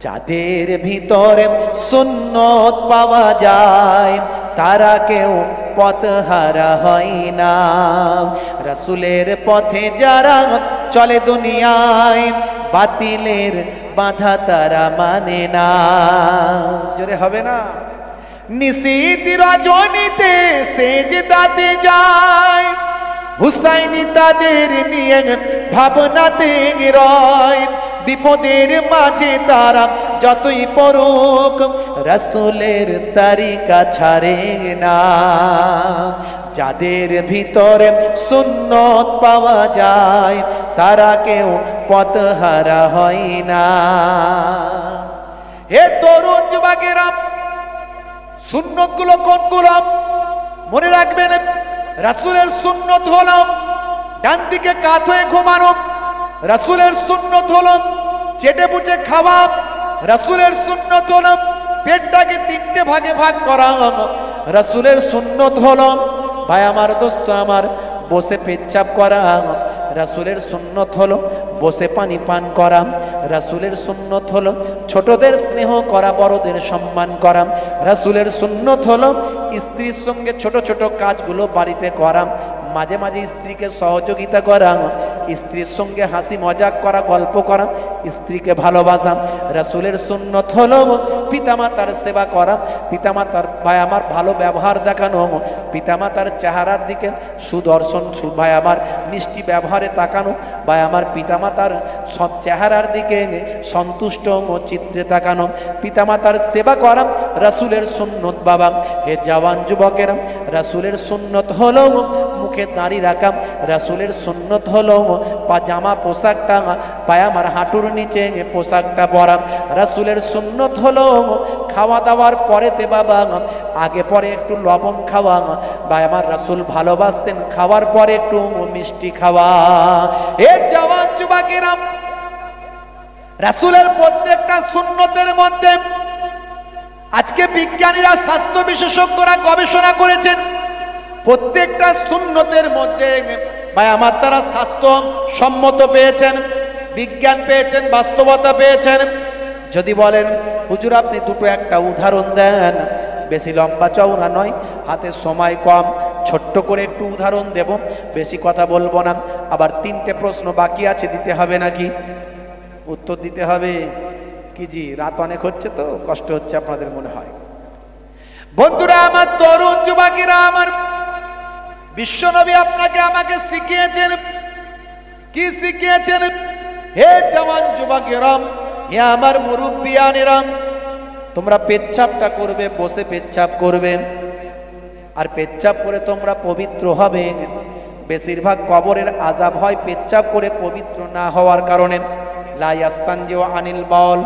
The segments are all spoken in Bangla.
যাদের ভিতরে সুন্নত পাওয়া যায় তারা কেউ পথহারা হয় না। রাসূলের পথে যারা চলে দুনিয়ায় বাতিলের বাধা তারা মানে না। জোরে হবে না? নিশীথ রজনীতে সেজদাতে যায়, হুসাইনি তাদের নিয়ে ভাবনাতে রয়। বিপদের মাঝে তারা যতই পড়ুক রাসূলের তরিকা ছাড়ে না। যাদের ভিতরে সুন্নত পাওয়া যায় তারা কেউ পথহারা হয় না। হে তরুণ যুবকেরা, সুন্নত গুলো কোনগুলো মনে রাখবেন। রাসূলের সুন্নত হলো ডান দিকে কাত হয়ে ঘুমানো, রাসূলের সুন্নত হলো চেটে পুচে খাওয়া, রাসূলের সুন্নত হলো পেটটাকে তিনটে ভাগে ভাগ করা, রাসূলের সুন্নত হলো ভাই আমার দোস্ত আমার বসে পেচ্ছাপ করা, রাসূলের সুন্নত হলো বসে পানি পান করা, রাসূলের সুন্নত হলো ছোটদের স্নেহ করা, বড়দের সম্মান করা, রাসূলের সুন্নত হলো স্ত্রীর সঙ্গে ছোট ছোট কাজগুলো বাড়িতে করা, মাঝে মাঝে স্ত্রীকে সহযোগিতা করা, স্ত্রীর সঙ্গে হাসি মজাক করা, গল্প করা, স্ত্রীকে ভালোবাসা। রাসূলের সুন্নত হলো পিতামাতার সেবা করা, পিতামাতার ভাই আমার ভালো ব্যবহার দেখানো, পিতামাতার চেহারার দিকে সুদর্শন ভাই আমার মিষ্টি ব্যবহারে তাকানো, ভাই আমার পিতামাতার সব চেহারার দিকে সন্তুষ্ট চিত্রে তাকানো, পিতামাতার সেবা করা রাসূলের সুন্নত বাবা। হে জওয়ান যুবকেরা, রাসূলের সুন্নত হলো মুখে দাড়ি রাখা, রাসূলের সুন্নত হলো পাজামা পোশাকটা পায় আমার হাঁটুর নিচে পোশাকটা পরা, রাসূলের সুন্নত হলো খাওয়া দাওয়ার পরেতে বাবা আগে পরে একটু লবণ খাওয়া, বা আমার রাসূল ভালোবাসতেন খাওয়ার পরে একটু মিষ্টি খাওয়া। এ জওয়ান যুবকেরা, রাসূলের প্রত্যেকটা সুন্নতের মধ্যে আজকে বিজ্ঞানীরা স্বাস্থ্য বিশেষজ্ঞরা গবেষণা করেছেন, প্রত্যেকটা সুন্নতের মধ্যে ভাই আমার তারা স্বাস্থ্য সম্মত পেয়েছেন, বিজ্ঞান পেয়েছেন, বাস্তবতা পেয়েছেন। যদি বলেন হুজুর আপনি দুটো একটা উদাহরণ দেন, বেশি লম্বা চওড়া নয়, হাতে সময় কম, ছোট্ট করে একটু উদাহরণ দেব, বেশি কথা বলবো না। আবার তিনটে প্রশ্ন বাকি আছে, দিতে হবে নাকি? উত্তর দিতে হবে কি জি? রাত অনেক হচ্ছে তো কষ্ট হচ্ছে আপনাদের মনে হয়। বন্ধুরা আমার, তরুণ যুবকেরা আমার, বিশ্বনবী আপনাকে আমাকে শিখিয়েছেন, কি শিখিয়েছেন? হে জওয়ান যুবকেরা, হে আমার মুরব্বিয়ানেরা, তোমরা পেচ্ছাপটা করবে বসে পেচ্ছাপ করবে, আর পেচ্ছাপ করে তোমরা পবিত্র হবে। বেশিরভাগ কবরের আযাব হয় পেচ্ছাপ করে পবিত্র না হওয়ার কারণে। লা ইয়াস্তানজিউ আনিল বাউল,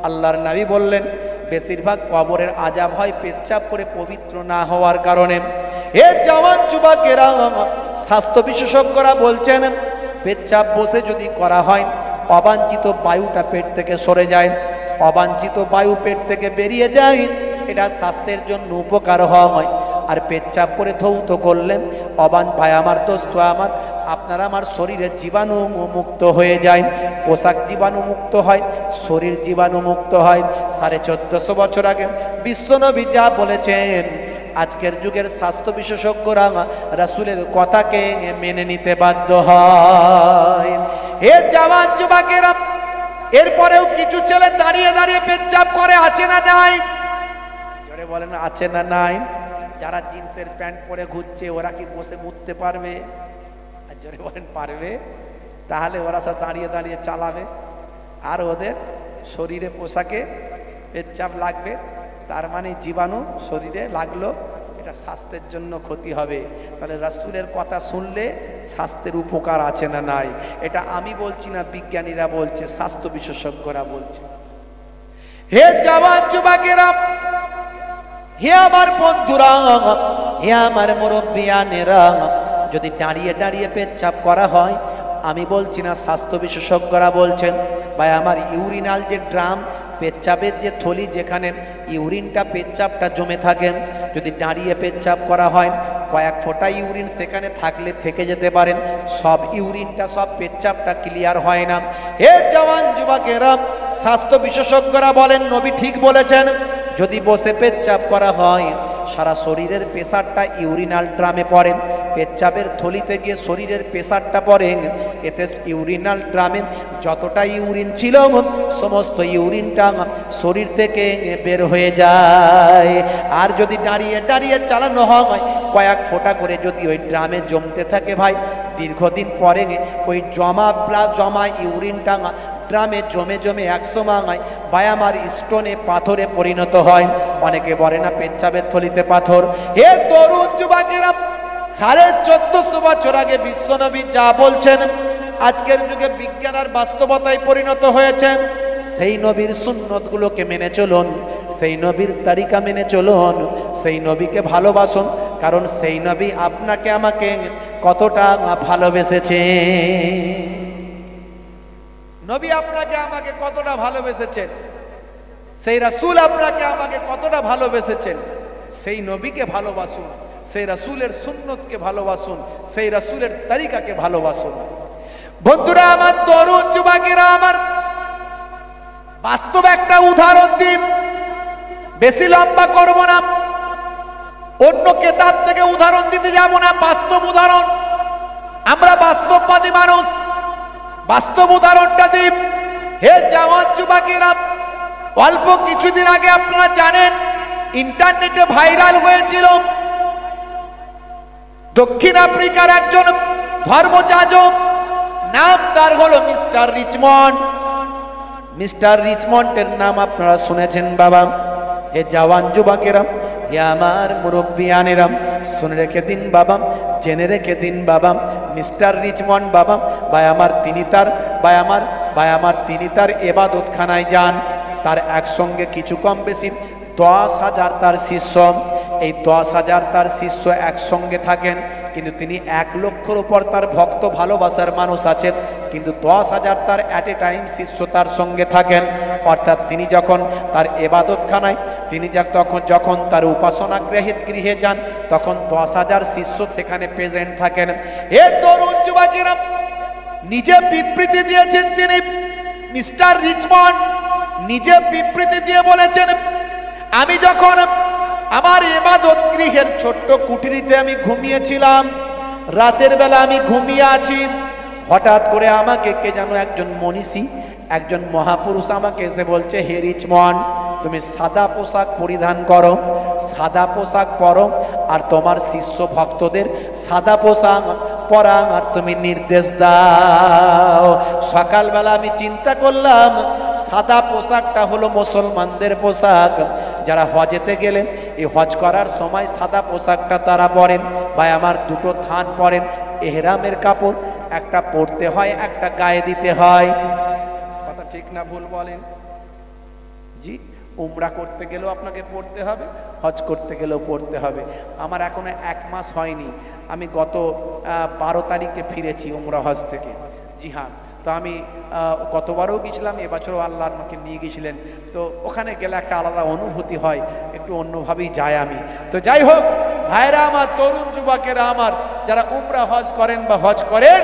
আল্লাহর নবী বললেন বেশিরভাগ কবরের আযাব হয় পেচ্ছাপ করে পবিত্র না হওয়ার কারণে। হে জওয়ান যুবকেরা, স্বাস্থ্য বিশেষজ্ঞরা বলছেন পেচ্ছাপ বসে যদি করা হয় অবাঞ্ছিত বায়ুটা পেট থেকে সরে যায়, অবাঞ্ছিত বায়ু পেট থেকে বেরিয়ে যায়, এটা স্বাস্থ্যের জন্য উপকার হয়। আর পেচ্ছাপ করে ধৌত করলেন ভাই আমার দোস্ত আমার, আপনার আমার শরীরের জীবাণু মুক্ত হয়ে যায়, পোশাক জীবাণু মুক্ত হয়, শরীর জীবাণু মুক্ত হয়। 1450 বছর আগে বিশ্বনবী যা বলেছেন, আজকের যুগের স্বাস্থ্য বিশেষজ্ঞরা রাসূলের কথাকে মেনে নিতে বাধ্য হয়। হে জওয়ান যুবকেরা, এরপরেও কিছু ছেলে দাঁড়িয়ে দাঁড়িয়ে পেচ্ছাপ করে, আছে না নাই? জোরে বলেন, আছে না নাই? যারা জিন্সের প্যান্ট পরে ঘুরছে ওরা কি বসে মুততে পারবে? আর জোরে বলেন, পারবে? তাহলে ওরা সব দাঁড়িয়ে দাঁড়িয়ে চালাবে, আর ওদের শরীরে পোশাকে পেচ্ছাপ লাগবে, তার মানে জীবাণু শরীরে লাগলো, এটা স্বাস্থ্যের জন্য ক্ষতি হবে। তাহলে রাসূলের কথা শুনলে স্বাস্থ্যের উপকার আছে না নাই? এটা আমি বলছি না, বিজ্ঞানীরা বলছে, স্বাস্থ্য বিশেষজ্ঞরা বলছে। হে জওয়ান যুবকেরা, হে আমার বন্ধুরা, হে আমার মুরব্বিয়ানেরা, যদি দাঁড়িয়ে দাঁড়িয়ে পেচ্ছাপ করা হয়, আমি বলছি না, স্বাস্থ্য বিশেষজ্ঞরা বলছেন, ভাই আমার ইউরিনাল যে ড্রাম, পেচ্ছাপের যে থলি, যেখানে ইউরিনটা পেচ্ছাপটা জমে থাকে, যদি দাঁড়িয়ে পেচ্ছাপ করা হয় কয়েক ফোঁটা ইউরিন সেখানে থাকলে থেকে যেতে পারেন, সব ইউরিনটা সব পেচ্ছাপটা ক্লিয়ার হয় না। হে জওয়ান যুবকেরা, স্বাস্থ্য বিশেষজ্ঞরা বলেন নবী ঠিক বলেছেন, যদি বসে পেচ্ছাপ করা হয় সারা শরীরের প্রেসারটা ইউরিনাল ড্রামে পড়ে, পেচ্ছাপের থলিতে গিয়ে শরীরের প্রেসারটা পড়ে, এতে ইউরিনাল ড্রামে যতটা ইউরিন ছিল সমস্ত ইউরিনটা শরীর থেকে বের হয়ে যায়। আর যদি দাঁড়িয়ে দাঁড়িয়ে চালানো হয় কয়েক ফোঁটা করে যদি ওই ড্রামে জমতে থাকে ভাই, দীর্ঘদিন পরে ওই জমা ইউরিনটা ড্রামে জমে জমে একসময় বায়ামার স্টোনে পাথরে পরিণত হয়। অনেকে বলে না পেচ্ছাপের থলিতে পাথর। হে তরুণ যুবকেরা, 1450 বছর আগে বিশ্বনবী যা বলছেন আজকের যুগে বিজ্ঞান আর বাস্তবতায় পরিণত হয়েছে। সেই নবীর সুন্নতগুলোকে মেনে চলুন, সেই নবীর তারিকা মেনে চলুন, সেই নবীকে ভালোবাসুন, কারণ সেই নবী আপনাকে আমাকে কতটা ভালোবেসেছে। নবী আপনাকে আমাকে কতটা ভালোবেসেছেন, সেই রাসূল আপনাকে আমাকে কতটা ভালোবেসেছেন, সেই নবীকে ভালোবাসুন, সেই রাসূলের সুন্নতকে ভালোবাসুন, সেই রাসূলের তরিকাকে ভালোবাসুন। বন্ধুরা আমার, তরুণ যুবকেরা আমার, বাস্তব একটা উদাহরণ দিই, বেশি লম্বা করব না, অন্য কিতাব থেকে উদাহরণ দিতে যাব না, বাস্তব উদাহরণ। আমরা বাস্তববাদী মানুষ, বাস্তব উদাহরণটা দিই। হে জওয়ান যুবকেরা, অল্প কিছুদিন আগে আপনারা জানেন ইন্টারনেটে ভাইরাল হয়েছিল দক্ষিণ আফ্রিকার একজন ধর্মযাজক, নাম তার হলো মিস্টার রিচমন্ড। মিস্টার রিচমন্ডের নাম আপনারা শুনেছেন বাবা। হে জওয়ান যুবকেরা, হে আমার মুরব্বিয়ানেরা, শুনে রেখে দিন বাবা, জেনে রেখে দিন বাবা, মিস্টার রিচমন্ড বাবা তিনি তার ইবাদতখানায় যান। তার একসঙ্গে কিছু কম বেশি 10,000 তার শিষ্য। এই 10,000 তার শিষ্য একসঙ্গে থাকেন, কিন্তু তিনি 1 লক্ষর উপর তার ভক্ত ভালোবাসার মানুষ আছেন, কিন্তু 10,000 তার অ্যাট এ টাইম শিষ্য তার সঙ্গে থাকেন। অর্থাৎ তিনি যখন তার ইবাদতখানায়, তিনি যখন তার উপাসনা গৃহে যান, তখন 10,000 শিষ্য সেখানে প্রেজেন্ট থাকেন। এ তরুণ যুবকেরা, নিজে বিবৃতি দিয়েছেন তিনি, মিস্টার রিচমন্ড নিজে বিবৃতি দিয়ে বলেছেন, আমি যখন আমার ইবাদত গৃহের ছোট্ট কুটিরিতে আমি ঘুমিয়েছিলাম, রাতের বেলা আমি ঘুমিয়ে আছি, হঠাৎ করে আমাকে কে যেন একজন মনীষী, একজন মহাপুরুষ আমাকে এসে বলছে, হে রিচমন্ড, তুমি সাদা পোশাক পরিধান করো, সাদা পোশাক পরো, আর তোমার শিষ্য ভক্তদের সাদা পোশাক পরা আর তুমি নির্দেশ দাও। সকালবেলা আমি চিন্তা করলাম, সাদা পোশাকটা হলো মুসলমানদের পোশাক। যারা হজেতে গেলেন, এই হজ করার সময় সাদা পোশাকটা তারা পরেন, বা আমার দুটো থান পরেন, এহরামের কাপড় একটা পরতে হয়, একটা গায়ে দিতে হয়। কথা ঠিক না ভুল বলেন? জি, উমরা করতে গেলেও আপনাকে পড়তে হবে, হজ করতে গেলেও পড়তে হবে। আমার এখনো 1 মাস হয়নি, আমি গত 12 তারিখে ফিরেছি উমরা হজ থেকে। জি হ্যাঁ, তো আমি গতবারও গেছিলাম, এবছরও আল্লাহ আমাকে নিয়ে গেছিলেন। তো ওখানে গেলে একটা আলাদা অনুভূতি হয়, একটু অন্যভাবেই যাই আমি। তো যাই হোক ভাইরা আমার, তরুণ যুবকেরা আমার, যারা উমরা হজ করেন বা হজ করেন,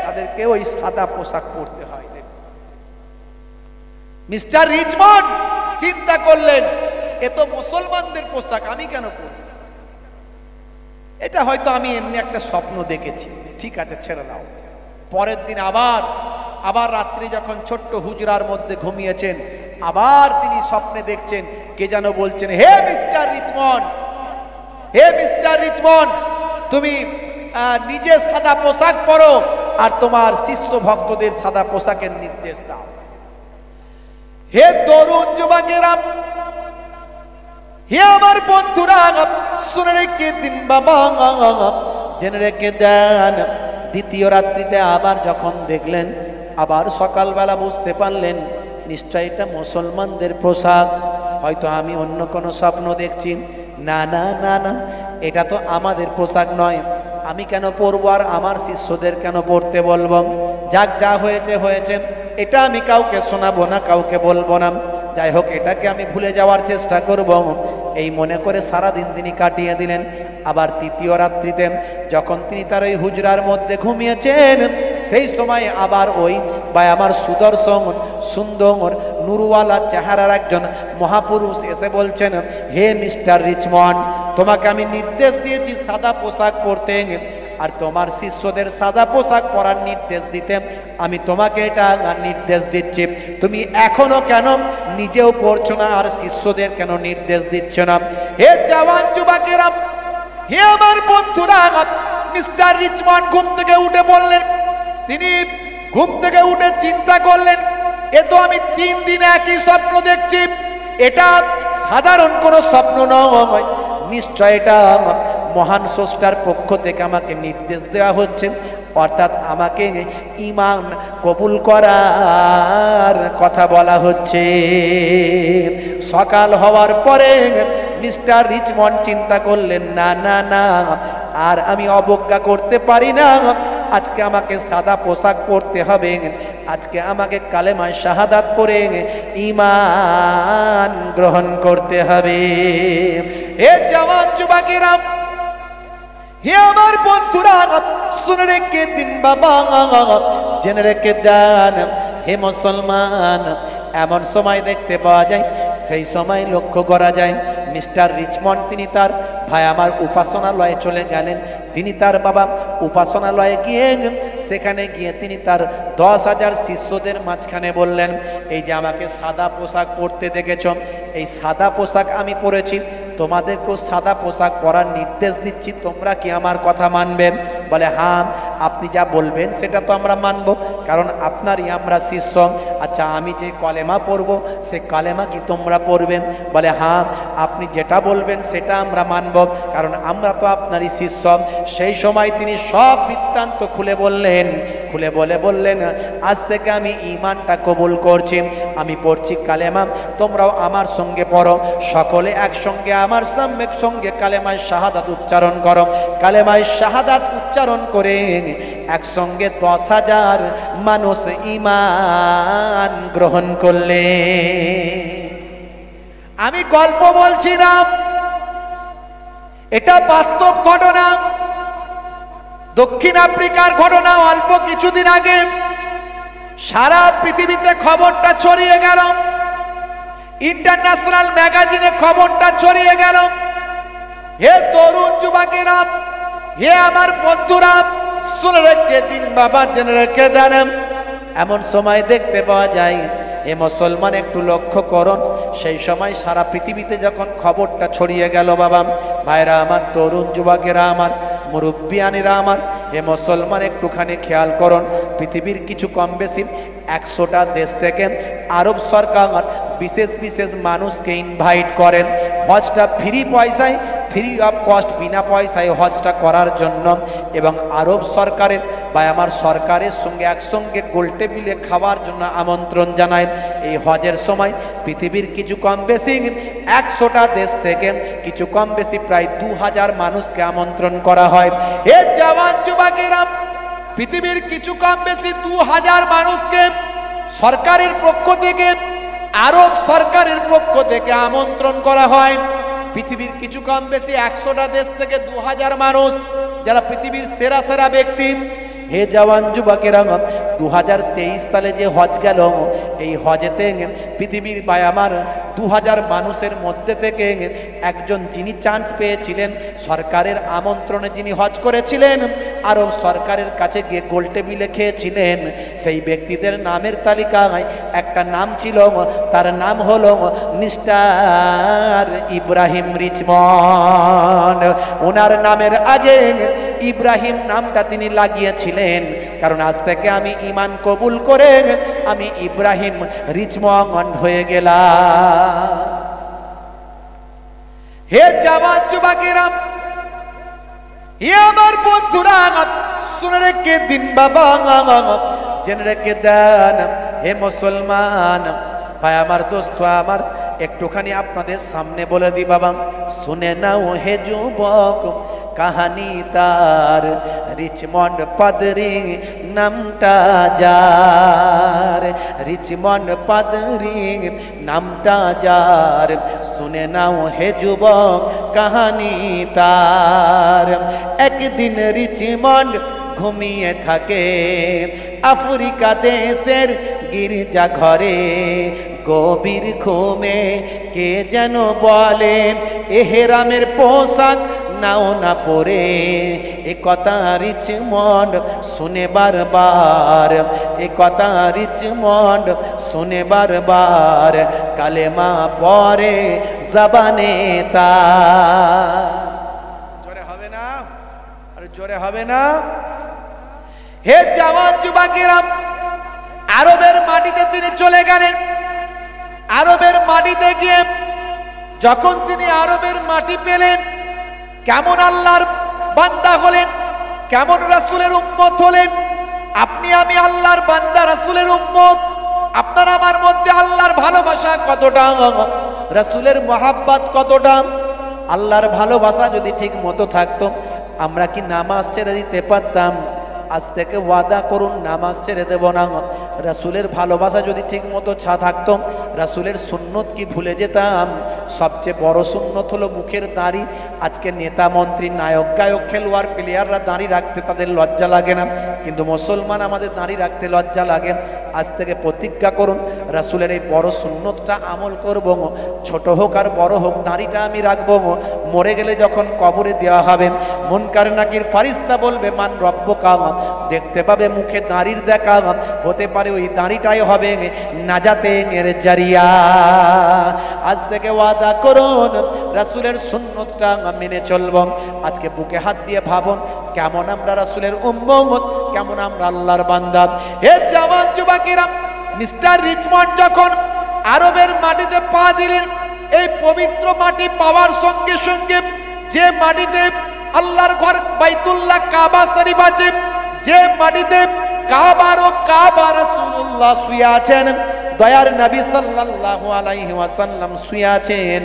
তাদেরকে ওই সাদা পোশাক পরতে হয়। মিস্টার রিচমন্ড চিন্তা করলেন, এ তো মুসলমানদের পোশাক, আমি কেন পরব? এটা হয়তো আমি এমনি একটা স্বপ্ন দেখেছি, ঠিক আছে ছেড়ে দাও। পরের দিন আবার রাত্রি যখন ছোট্ট হুজরার মধ্যে ঘুমিয়েছেন, আবার তিনি স্বপ্নে দেখছেন কে যেন বলছেন, হে মিস্টার রিচমন্ড, হে মিস্টার রিচমন্ড, তুমি নিজে সাদা পোশাক পরো আর তোমার শিষ্য ভক্তদের সাদা পোশাকের নির্দেশ দাও। হে তরুণ যুবকেরা, হে আমার বন্ধুরা, শুনে রেখে দিন বাবা, জেনে রেখে দেন। দ্বিতীয় রাত্রিতে আবার যখন দেখলেন, আবার সকালবেলা বুঝতে পারলেন নিশ্চয় এটা মুসলমানদের পোশাক, হয়তো আমি অন্য কোনো স্বপ্ন দেখছি। না না না না, এটা তো আমাদের পোশাক নয়, আমি কেন পরবো আর আমার শিষ্যদের কেন পড়তে বলবো? যাক, যা হয়েছে হয়েছে, এটা আমি কাউকে শোনাবো না, কাউকে বলবো না। যাই হোক, এটাকে আমি ভুলে যাওয়ার চেষ্টা করব, এই মনে করে সারাদিন তিনি কাটিয়ে দিলেন। আবার তৃতীয় রাত্রিতে যখন তিনি তার ওই হুজরার মধ্যে ঘুমিয়েছেন, সেই সময় আবার ওই বা আমার সুদর্শন সুন্দর নুরওয়ালা চেহারার একজন মহাপুরুষ এসে বলছেন, হে মিস্টার রিচমন্ড, তোমাকে আমি নির্দেশ দিয়েছি সাদা পোশাক পরতে, আর তোমার শিষ্যদের সাদা পোশাক পরার নির্দেশ দিতে। আমি তোমাকে এটা নির্দেশ দিচ্ছি, তুমি এখনো কেন নিজেও পড়ছো না আর শিষ্যদের কেন নির্দেশ দিচ্ছ না? হে জওয়ান যুবকেরা, হে আমার বন্ধুরা, মিস্টার রিচমন্ড ঘুম থেকে উঠে বললেন, তিনি ঘুম থেকে উঠে চিন্তা করলেন, এ তো আমি 3 দিন একই স্বপ্ন দেখছি, এটা সাধারণ কোনো স্বপ্ন নয়, নিশ্চয় এটা মহান স্রষ্টার পক্ষ থেকে আমাকে নির্দেশ দেওয়া হচ্ছে, অর্থাৎ আমাকে ঈমান কবুল করার কথা বলা হচ্ছে। সকাল হওয়ার পরে মিস্টার রিচমন্ড চিন্তা করলেন, না না না, আর আমি অবজ্ঞা করতে পারি না, আজকে আমাকে সাদা পোশাক পরতে হবে, আজকে আমাকে কালেমায়ে শাহাদাত পড়ে ঈমান গ্রহণ করতে হবে। হে জওয়ান যুবকেরা, হে আমার বন্ধুরা, শুনে রেখে দিন বাবা, জেনে রেখে দেন হে মুসলমান, এমন সময় দেখতে পাওয়া যায়, সেই সময় লক্ষ্য করা যায় মিস্টার রিচমন্ড তিনি তার ভাই আমার উপাসনালয়ে চলে গেলেন। তিনি তার বাবা উপাসনালয়ে গিয়ে সেখানে গিয়ে তিনি তার 10,000 শিষ্যদের মাঝখানে বললেন, এই যে আমাকে সাদা পোশাক পরতে দেখেছ, এই সাদা পোশাক আমি পরেছি, তোমাদেরকেও সাদা পোশাক পরার নির্দেশ দিচ্ছি, তোমরা কি আমার কথা মানবেন? বলে, হ্যাঁ, আপনি যা বলবেন সেটা তো আমরা মানব, কারণ আপনারই আমরা শিষ্য। আচ্ছা, আমি যে কলেমা পড়ব সে কলেমা কি তোমরা পড়বেন? বলে, হ্যাঁ, আপনি যেটা বলবেন সেটা আমরা মানব, কারণ আমরা তো আপনারই শিষ্য। সেই সময় তিনি সব বৃত্তান্ত খুলে বললেন, খুলে বললেন, আজ থেকে আমি ঈমানটা কবুল করছি, আমি পড়ছি কালেমা, তোমরাও আমার সঙ্গে পড়ো, সকলে একসঙ্গে আমার সঙ্গে কালেমায়ে শাহাদাত উচ্চারণ করো। কালেমায়ে শাহাদাত উচ্চারণ করে একসঙ্গে 10,000 মানুষ ঈমান গ্রহণ করলে। আমি গল্প বলছি না, এটা বাস্তব ঘটনা, দক্ষিণ আফ্রিকার ঘটনা। অল্প কিছুদিন আগে সারা পৃথিবীতে খবরটা ছড়িয়ে গেল, ইন্টারন্যাশনাল ম্যাগাজিনে খবরটা ছড়িয়ে গেল। হে তরুণ যুবকেরা, হে আমার বন্ধুরা, শুনে রেখে দিন বাবা, জেনে রেখে দেন, এমন সময় দেখতে পাওয়া যায়, এ মুসলমান একটু লক্ষ্য করুন, সেই সময় সারা পৃথিবীতে যখন খবরটা ছড়িয়ে গেল বাবা, ভাইরা আমার, তরুণ যুবকেরা আমার, মুরব্বিয়ানেরা আমার, হে মুসলমান একটুখানি খেয়াল করুন, পৃথিবীর কিছু কম বেশি 100টা দেশ থেকে আরব সরকার বিশেষ বিশেষ মানুষকে ইনভাইট করেন হজটা ফ্রি পয়সায়, ফ্রি অফ কস্ট, বিনা পয়সায় হজটা করার জন্য, এবং আরব সরকারের বা আমার সরকারের সঙ্গে একসঙ্গে গোল টেবিলে খাওয়ার জন্য আমন্ত্রণ জানায়। এই হজের সময় পৃথিবীর কিছু কম বেশি 100টা দেশ থেকে কিছু কম বেশি প্রায় 2000 মানুষকে আমন্ত্রণ করা হয়। এ জওয়ান যুবকেরা, পৃথিবীর কিছু কম বেশি 2000 মানুষকে সরকারের পক্ষ থেকে, আরব সরকারের পক্ষ থেকে আমন্ত্রণ করা হয়। পৃথিবীর কিছু কম বেশি 100টা দেশ থেকে 2000 মানুষ, যারা পৃথিবীর সেরা সেরা ব্যক্তি। হে জওয়ান যুবকেরা, 2023 সালে যে হজ গেল, এই হজেতে পৃথিবীর বা আমার 2000 মানুষের মধ্যে থেকে একজন যিনি চান্স পেয়েছিলেন, সরকারের আমন্ত্রণে যিনি হজ করেছিলেন, আরব সরকারের কাছে গিয়ে গোল টেবিলে খেয়েছিলেন, সেই ব্যক্তিদের নামের তালিকায় একটা নাম ছিল, তার নাম হলো মিস্টার ইব্রাহিম রিচমন্ড। ওনার নামের আগে ইব্রাহিম নামটা তিনি লাগিয়েছিলেন, কারণ আজ থেকে আমি ঈমান কবুল করে আমি ইব্রাহিম রিচমন্ড হয়ে গেলাম। হে জওয়ান যুবকেরা, হে আমার বন্ধুরা, শুনে রেখে দিন বাবা, জেনে রেখে দেন হে মুসলমান ভাই আমার, দোস্ত আমার, একটুখানি আপনাদের সামনে বলে দি বাবা, শুনে নাও হে যুবক, কাহানি তার রিচমন্ড পাদরি নামটা যার, রিচমন্ড পাদরি নামটা যার, শুনে নাও হে যুবক কাহানি তার। একদিন রিচমন্ড ঘুমিয়ে থাকে আফ্রিকা দেশের গির্জা ঘরে গভীর ঘুমে কে যেন বলে এহেরামের পোশাক নাও না পরে, এ কথা রিচমন্ড শুনে বারবার, এ কথা রিচমন্ড শুনে বারবার, কালেমা পরে জবানে তার। জোরে হবে না? আর জোরে হবে না? হে জওয়ান যুবকেরা, আরবের মাটিতে তিনি চলে গেলেন। আরবের মাটিতে গিয়ে যখন তিনি আরবের মাটি পেলেন, কেমন আল্লাহর বান্দা হলেন, কেমন রাসূলের উম্মত হলেন। আপনি আমি আল্লাহর বান্দা, রাসূলের উম্মত। আপনার আমার মধ্যে আল্লাহর ভালোবাসা কতটা, রাসূলের মহাব্বত কতটা। আল্লাহর ভালোবাসা যদি ঠিক মতো থাকতো, আমরা কি নামাজ ছেড়ে দিতে পারতাম? আজ থেকে ওয়াদা করুন, নামাজ ছেড়ে দেব না। রাসূলের ভালোবাসা যদি ঠিক মতো থাকতো, রাসূলের সুন্নত কি ভুলে যেতাম? সবচেয়ে বড় সুন্নত হলো মুখের দাড়ি। আজকে নেতা মন্ত্রী, নায়ক, গায়ক, খেলোয়াড়, প্লেয়াররা দাড়ি রাখতে তাদের লজ্জা লাগে না, কিন্তু মুসলমান আমাদের দাড়ি রাখতে লজ্জা লাগে। আজ থেকে প্রতিজ্ঞা করুন, রাসূলের এই বড় সুন্নতটা আমল করব। ছোট হোক আর বড় হোক, দাড়িটা আমি রাখবো। মরে গেলে যখন কবরে দেওয়া হবে, মুনকার নাকির ফারিস্তা বলবে মান রব্বুকা, দেখতে পাবে মুখে দাড়ির দেখা। হতে পারে ওই দাড়িটাই হবে নাজাতের জারিয়া। আজ থেকে ওয়াদা করুন, রাসূলের সুন্নতটা মেনে চলব। আজকে বুকে হাত দিয়ে ভাবুন, কেমন আমরা রাসূলের উম্মত, কেমন আমরা আল্লাহর বান্দা। হে জওয়ান যুবকেরা, মিস্টার রিচমন্ড যখন আরবের মাটিতে পা দিলেন, এই পবিত্র মাটি পাওয়ার সঙ্গে সঙ্গে, যে মাটিতে আল্লাহর ঘর বাইতুল্লাহ কাবা শরীফ আছে, যে মাটিতে কাবার ও কাবা রাসূলুল্লাহ শুয়ে আছেন, দয়ার নবী সাল্লাল্লাহু আলাইহি ওয়াসাল্লাম শুয়ে আছেন,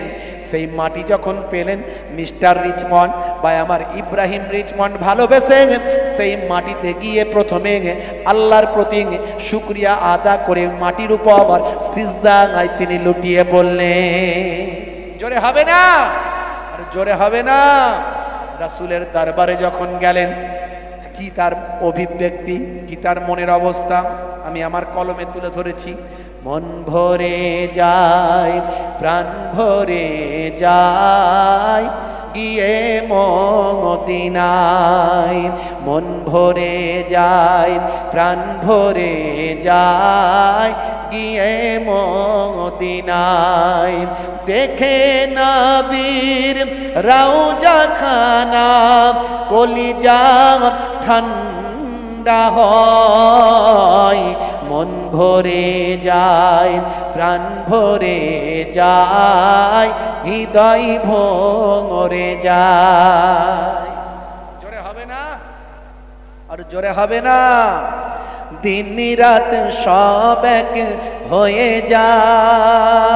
সেই মাটি যখন পেলেন মিস্টার রিচমন্ড বা আমার ইব্রাহিম রিচমন্ড ভালোবেসে সেই মাটিতে গিয়ে প্রথমে আল্লাহর প্রতি শুকরিয়া আদা করে মাটির উপর সিজদায় তিনি লুটিয়ে পড়লেন। জোরে হবে না? আর জোরে হবে না? রাসূলের দরবারে যখন গেলেন, কি তার অভিব্যক্তি, কি তার মনের অবস্থা আমি আমার কলমে তুলে ধরেছি। মন ভরে যায়, প্রাণ ভরে যায়, গিয়ে মদিনায়। মন ভরে যায়, প্রাণ ভরে যায়, গিয়ে মদিনায়। দেখে নবীর রওজা খানা, কলিজা ঠান্ডা হয়। মন ভরে যায়, প্রাণ ভরে যায়, হৃদয় ভরে যায়। জোরে হবে না? আর জোরে হবে না? দিন রাত সব এক হয়ে যায়,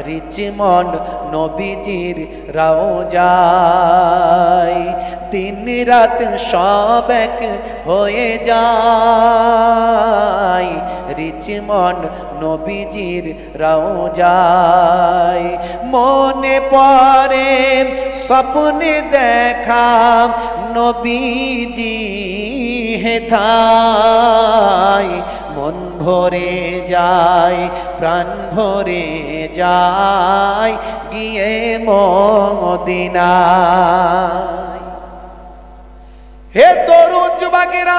রিচমন্ড নবীজির রওজায়। দিন রাত সব এক হয়ে যায়, রিচমন্ড নবীজির রওজায়। মনে পড়ে স্বপ্নে দেখা নবীজি হেথায়। মন ভরে যায়, প্রাণ ভরে যায়, গিয়ে মদিনায়। হে তরুণ যুবকেরা,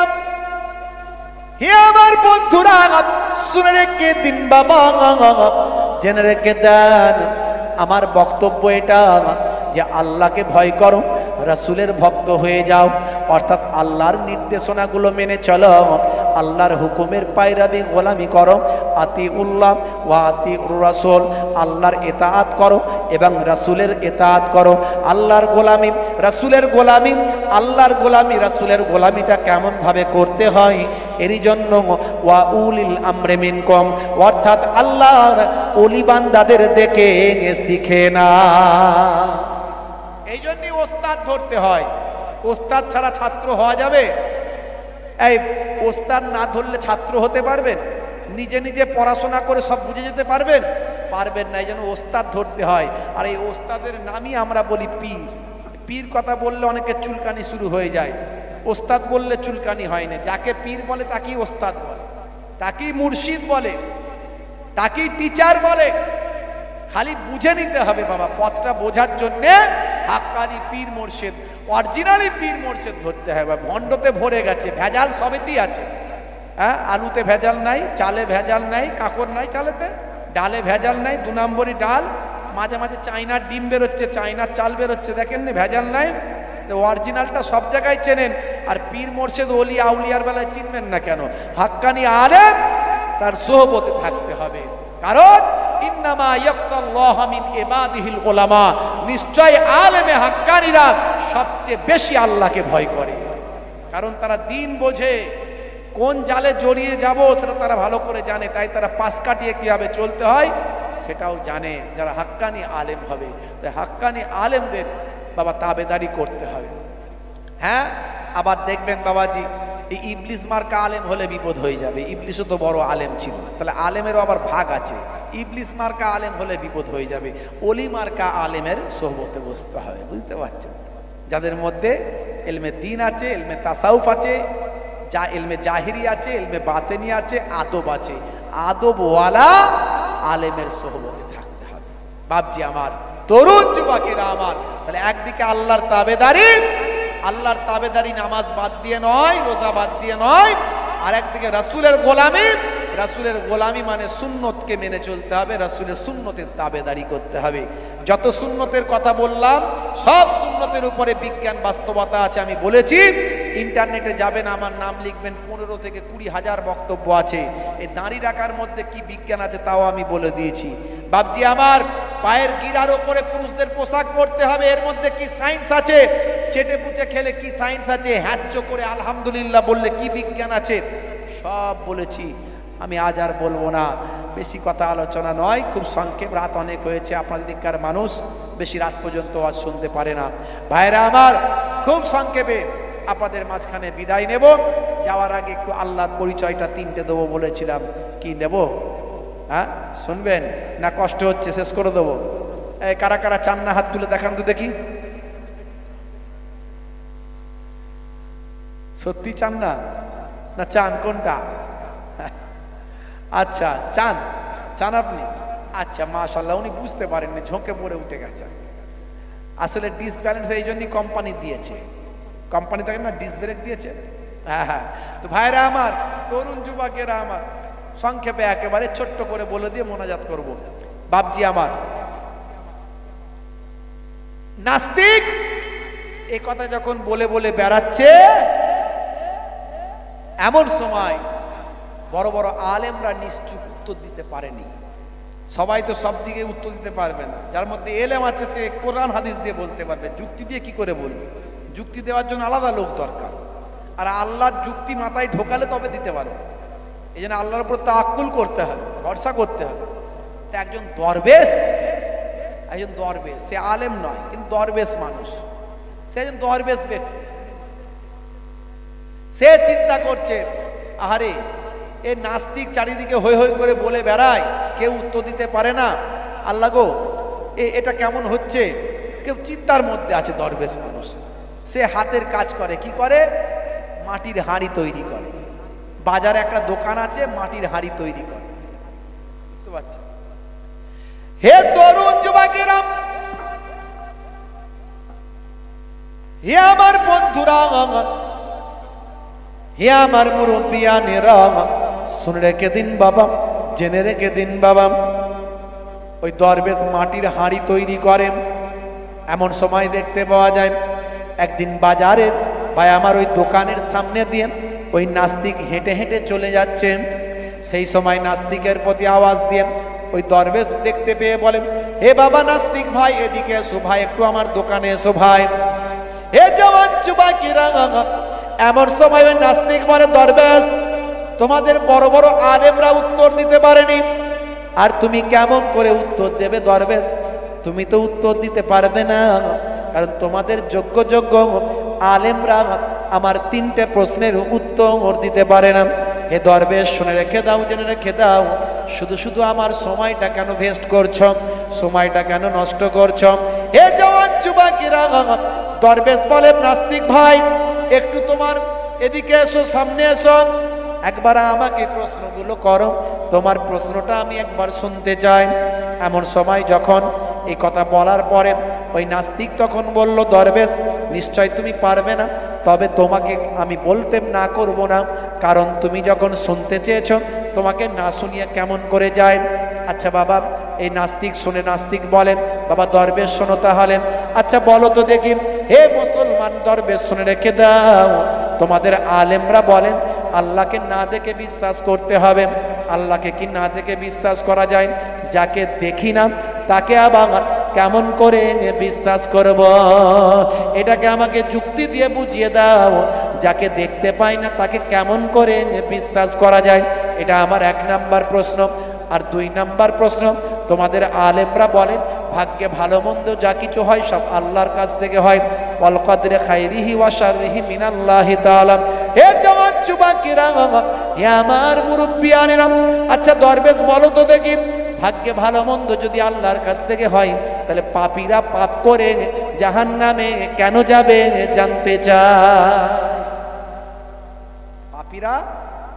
হে আমার বন্ধুরা, শুনে রেখে দিন বাবা, জেনে রেখে দেন। আমার বক্তব্য এটা যে আল্লাহকে ভয় করো, রাসূলের ভক্ত হয়ে যাও, অর্থাৎ আল্লাহর নির্দেশনাগুলো মেনে চলো, আল্লাহর হুকুমের পায়রাবি গোলামি করো। আতিউল্লাহ ওয়া আতিউর রাসূল, আল্লাহর ইতাআত করো এবং রাসূলের ইতাআত করো। আল্লাহর গোলামি, রাসূলের গোলামি, আল্লাহর গোলামি, রাসূলের গোলামিটা কেমন ভাবে করতে হয়, এরই জন্য ওয়া উলিল আমরি মিনকুম, অর্থাৎ আল্লাহর ওলি বান্দাদের দেখে শিখে না। এই জন্যই ওস্তাদ ধরতে হয়। ওস্তাদ ছাড়া ছাত্র হওয়া যাবে? এই ওস্তাদ না ধরলে ছাত্র হতে পারবেন? নিজে নিজে পড়াশোনা করে সব বুঝে যেতে পারবেন? পারবেন না। এই জন্য ওস্তাদ ধরতে হয়। আর এই ওস্তাদের নামই আমরা বলি পীর। পীর কথা বললে অনেকে চুলকানি শুরু হয়ে যায়, ওস্তাদ বললে চুলকানি হয় না। যাকে পীর বলে তাকেই ওস্তাদ বলে। তাকেই মুর্শিদ বলে, তাকেই টিচার বলে। খালি বুঝে নিতে হবে বাবা, পথটা বোঝার জন্য হাক্কানি পীর মুর্শিদ, অরিজিনালি পীর মুর্শিদ ধরতে হবে। ভণ্ডতে ভরে গেছে, ভেজাল সবেতেই আছে। হ্যাঁ, আলুতে ভেজাল নাই, চালে ভেজাল নাই, কাঁকর নাই চালেতে, ডালে ভেজাল নাই, 2 নম্বরই ডাল, মাঝে মাঝে চাইনার ডিম বেরোচ্ছে, চাইনার চাল বেরোচ্ছে, দেখেননি ভেজাল নাই। তো অরিজিনালটা সব জায়গায় চেনেন, আর পীর মুর্শিদ ওলি আউলিয়ার বেলায় চিনবেন না কেন? হাক্কানি আলেম তার সোহবতে থাকতে হবে। কারণ ইন্নামা ইয়াখশাল্লাহ মিন ইবাদিহিল উলামা, নিশ্চয় আলেমে হাক্কানিরা সবচেয়ে বেশি আল্লাহকে ভয় করে। কারণ তারা দিন বোঝে, কোন জালে জড়িয়ে যাব সেটা তারা ভালো করে জানে, তাই তারা পাশ কাটিয়ে কিভাবে চলতে হয় সেটাও জানে যারা হাক্কানি আলেম হবে। তাই হাক্কানি আলেমদের বাবা তাবেদারি করতে হবে। হ্যাঁ, আবার দেখবেন বাবাজি, এই ইবলিস মার্কা আলেম হলে বিপদ হয়ে যাবে। ইবলিসও তো বড় আলেম ছিল, তাহলে আলেমেরও আবার ভাগ আছে। ইবলিস মার্কা আলেম হলে বিপদ হয়ে যাবে। ওলি মার্কা আলেমের সোহবতে বসতে হবে, বুঝতে পারছেন? যাদের মধ্যে ইলমে দ্বীন আছে, ইলমে তাসাউফ আছে, যা ইলমে জাহিরি আছে, ইলমে বাতেনি আছে, আদব আছে। আদবওয়ালা আলেমের সোহবতে থাকতে হবে। বাপজি আমার, তরুণ যুবকেরা আমার, তাহলে একদিকে আল্লাহর তাবেদারি, আল্লাহর তাবেদারি নামাজ বাদ দিয়ে নয়, রোজা বাদ দিয়ে নয়, আর একদিকে রাসূলের গোলামি। রাসূলের গোলামি মানে সুন্নতকে মেনে চলতে হবে, রাসূলের সুন্নতের তাবেদারি করতে হবে। যত সুন্নতের কথা বললাম সব সুন্নতের উপরে বিজ্ঞান বাস্তবতা আছে। আমি বলেছি, ইন্টারনেটে যাবেন, আমার নাম লিখবেন, 15 থেকে 20 হাজার বক্তব্য আছে। এই দাঁড়ি রাখার মধ্যে কি বিজ্ঞান আছে তাও আমি বলে দিয়েছি। বাপজি আমার, পায়ের গিরার ওপরে পুরুষদের পোশাক পরতে হবে, এর মধ্যে কি সায়েন্স আছে? চেটে পুচে খেলে কি সায়েন্স আছে? হ্যাচ্চ করে আলহামদুলিল্লাহ বললে কি বিজ্ঞান আছে? সব বলেছি। আমি আজ আর বলবো না, বেশি কথা আলোচনা নয়, খুব সংক্ষেপ, রাত অনেক হয়েছে। আপনাদের দিককার মানুষ বেশি রাত পর্যন্ত আজ শুনতে পারে না। ভাইরা আমার, খুব সংক্ষেপে আপনাদের মাঝখানে বিদায় নেব। যাওয়ার আগে একটু আল্লাহর পরিচয়টা 3টে দেবো বলেছিলাম, কি নেব? হ্যাঁ, শুনবেন না? কষ্ট হচ্ছে, শেষ করে দেবো। কারা কারা চান না হাত তুলে দেখান তো দেখি। সত্যি চান না? না চান কোনটা? আচ্ছা, চান চান আপনি? আচ্ছা, মাশাআল্লাহ, উনি বুঝতে পারেননি, ঝোঁকে পড়ে উঠে গেছে। আসলে ডিসব্যালেন্স এই জন্যই কোম্পানি দিয়েছে, কোম্পানি থেকে না ডিস ব্রেক দিয়েছে। হ্যাঁ হ্যাঁ। তো ভাইরা আমার, তরুণ যুবকেরা আমার, সংক্ষেপে একেবারে ছোট্ট করে বলে দিয়ে মোনাজাত করব। বাপজি আমার, নাস্তিক এই কথা যখন বলে বলে বেড়াচ্ছে, এমন সময় বড় বড় আলেমরা নিশ্চুপ উত্তর দিতে পারেনি। সবাই তো সব দিকে উত্তর দিতে পারবে না। যার মধ্যে এলেম আছে সে কোরআন হাদিস দিয়ে বলতে পারবে, যুক্তি দিয়ে কি করে বলবে? যুক্তি দেওয়ার জন্য আলাদা লোক দরকার, আর আল্লাহর যুক্তি মাথায় ঢোকালে তবে দিতে পারবে। এই জন্য আল্লাহর উপর তাওয়াক্কুল করতে হবে, ভরসা করতে হবে। তা একজন দরবেশ, সে আলেম নয় কিন্তু দরবেশ মানুষ, সে একজন দরবেশ ব্যক্তি। সে চিন্তা করছে, আহারে এ নাস্তিক চারিদিকে হই হই করে বলে বেড়ায়, কেউ উত্তর দিতে পারে না, আল্লাহ গো এটা কেমন হচ্ছে? কেউ চিন্তার মধ্যে আছে। দরবেশ মানুষ, সে হাতের কাজ করে। কি করে? মাটির হাঁড়ি তৈরি করে। বাজারে একটা দোকান আছে, মাটির হাঁড়ি তৈরি করে। বুঝতে পারছেন? হে তরুণ যুবকেরা, হে আমার বন্ধুরা, হে আমার মুরব্বিয়ানেরা, শুনে রেখে দিন বাবা, জেনে রেখে দিন বাবা, ওই দরবেশ মাটির হাঁড়ি তৈরি করেন। এমন সময় দেখতে পাওয়া যায়, একদিন বাজারের বা আমার ওই দোকানের সামনে দিয়ে ওই নাস্তিক হেঁটে হেঁটে চলে যাচ্ছে। সেই সময় নাস্তিকের প্রতি আওয়াজ দিয়ে ওই দরবেশ দেখতে পেয়ে বলেন, হে বাবা নাস্তিক ভাই, এদিকে এসো ভাই, একটু আমার দোকানে এসো ভাই। হে জওয়ান যুবকেরা, এমন সময় ওই নাস্তিক বলে, দরবেশ তোমাদের বড় বড় আলেমরা উত্তর দিতে পারেনি, আর তুমি কেমন করে উত্তর দেবে? দরবেশ তুমি তো উত্তর দিতে পারবে না, কারণ তোমাদের যোগ্য যোগ্য আলেমরা আমার 3টে প্রশ্নের উত্তর দিতে পারে না। হে দরবেশ শুনে রেখে দাও, জেনে রেখে দাও, শুধু শুধু আমার সময়টা কেন ওয়েস্ট করছো? সময়টা কেন নষ্ট করছো? হে জওয়ান যুবকেরা, দরবেশ বলে, নাস্তিক ভাই একটু তোমার এদিকে এসো, সামনে এসো। একবার আমাকে প্রশ্নগুলো করো, তোমার প্রশ্নটা আমি একবার শুনতে চাই। এমন সময় যখন এই কথা বলার পরে ওই নাস্তিক তখন বলল, দরবেশ নিশ্চয় তুমি পারবে না, তবে তোমাকে আমি বলতে না করব না, কারণ তুমি যখন শুনতে চেয়েছো তোমাকে না শুনিয়ে কেমন করে যায়। আচ্ছা বাবা, এই নাস্তিক শুনে নাস্তিক বলেন, বাবা দরবেশ শোনো তাহলে। আচ্ছা বলো তো দেখি, হে মুসলমান দরবেশ শুনে রেখে দাও, তোমাদের আলেমরা বলেন আল্লাহকে না দেখে বিশ্বাস করতে হবে। আল্লাহকে কি না দেখে বিশ্বাস করা যায়? যাকে দেখি না তাকে আবার কেমন করে বিশ্বাস করব? এটাকে আমাকে যুক্তি দিয়ে বুঝিয়ে দাও। যাকে দেখতে পাই না তাকে কেমন করে বিশ্বাস করা যায়? এটা আমার 1 নাম্বার প্রশ্ন। আর 2 নাম্বার প্রশ্ন, তোমাদের আলেমরা বলেন ভাগ্যে ভালো মন্দ যা কিছু হয় সব আল্লাহর কাছ থেকে হয়। ওয়াল কদরে খাইরিহি ওয়া শাররিহি মিনাল্লাহি তাআলা। হে জওয়ান যুবকেরা, হে আমার মুরব্বিয়ানেরা, আচ্ছা দরবেশ বলো তো দেখি, ভাগ্যে ভালো মন্দ যদি আল্লাহর কাছ থেকে হয়, তাহলে পাপীরা পাপ করে জাহান্নামে কেন যাবে জানতে চাই। পাপীরা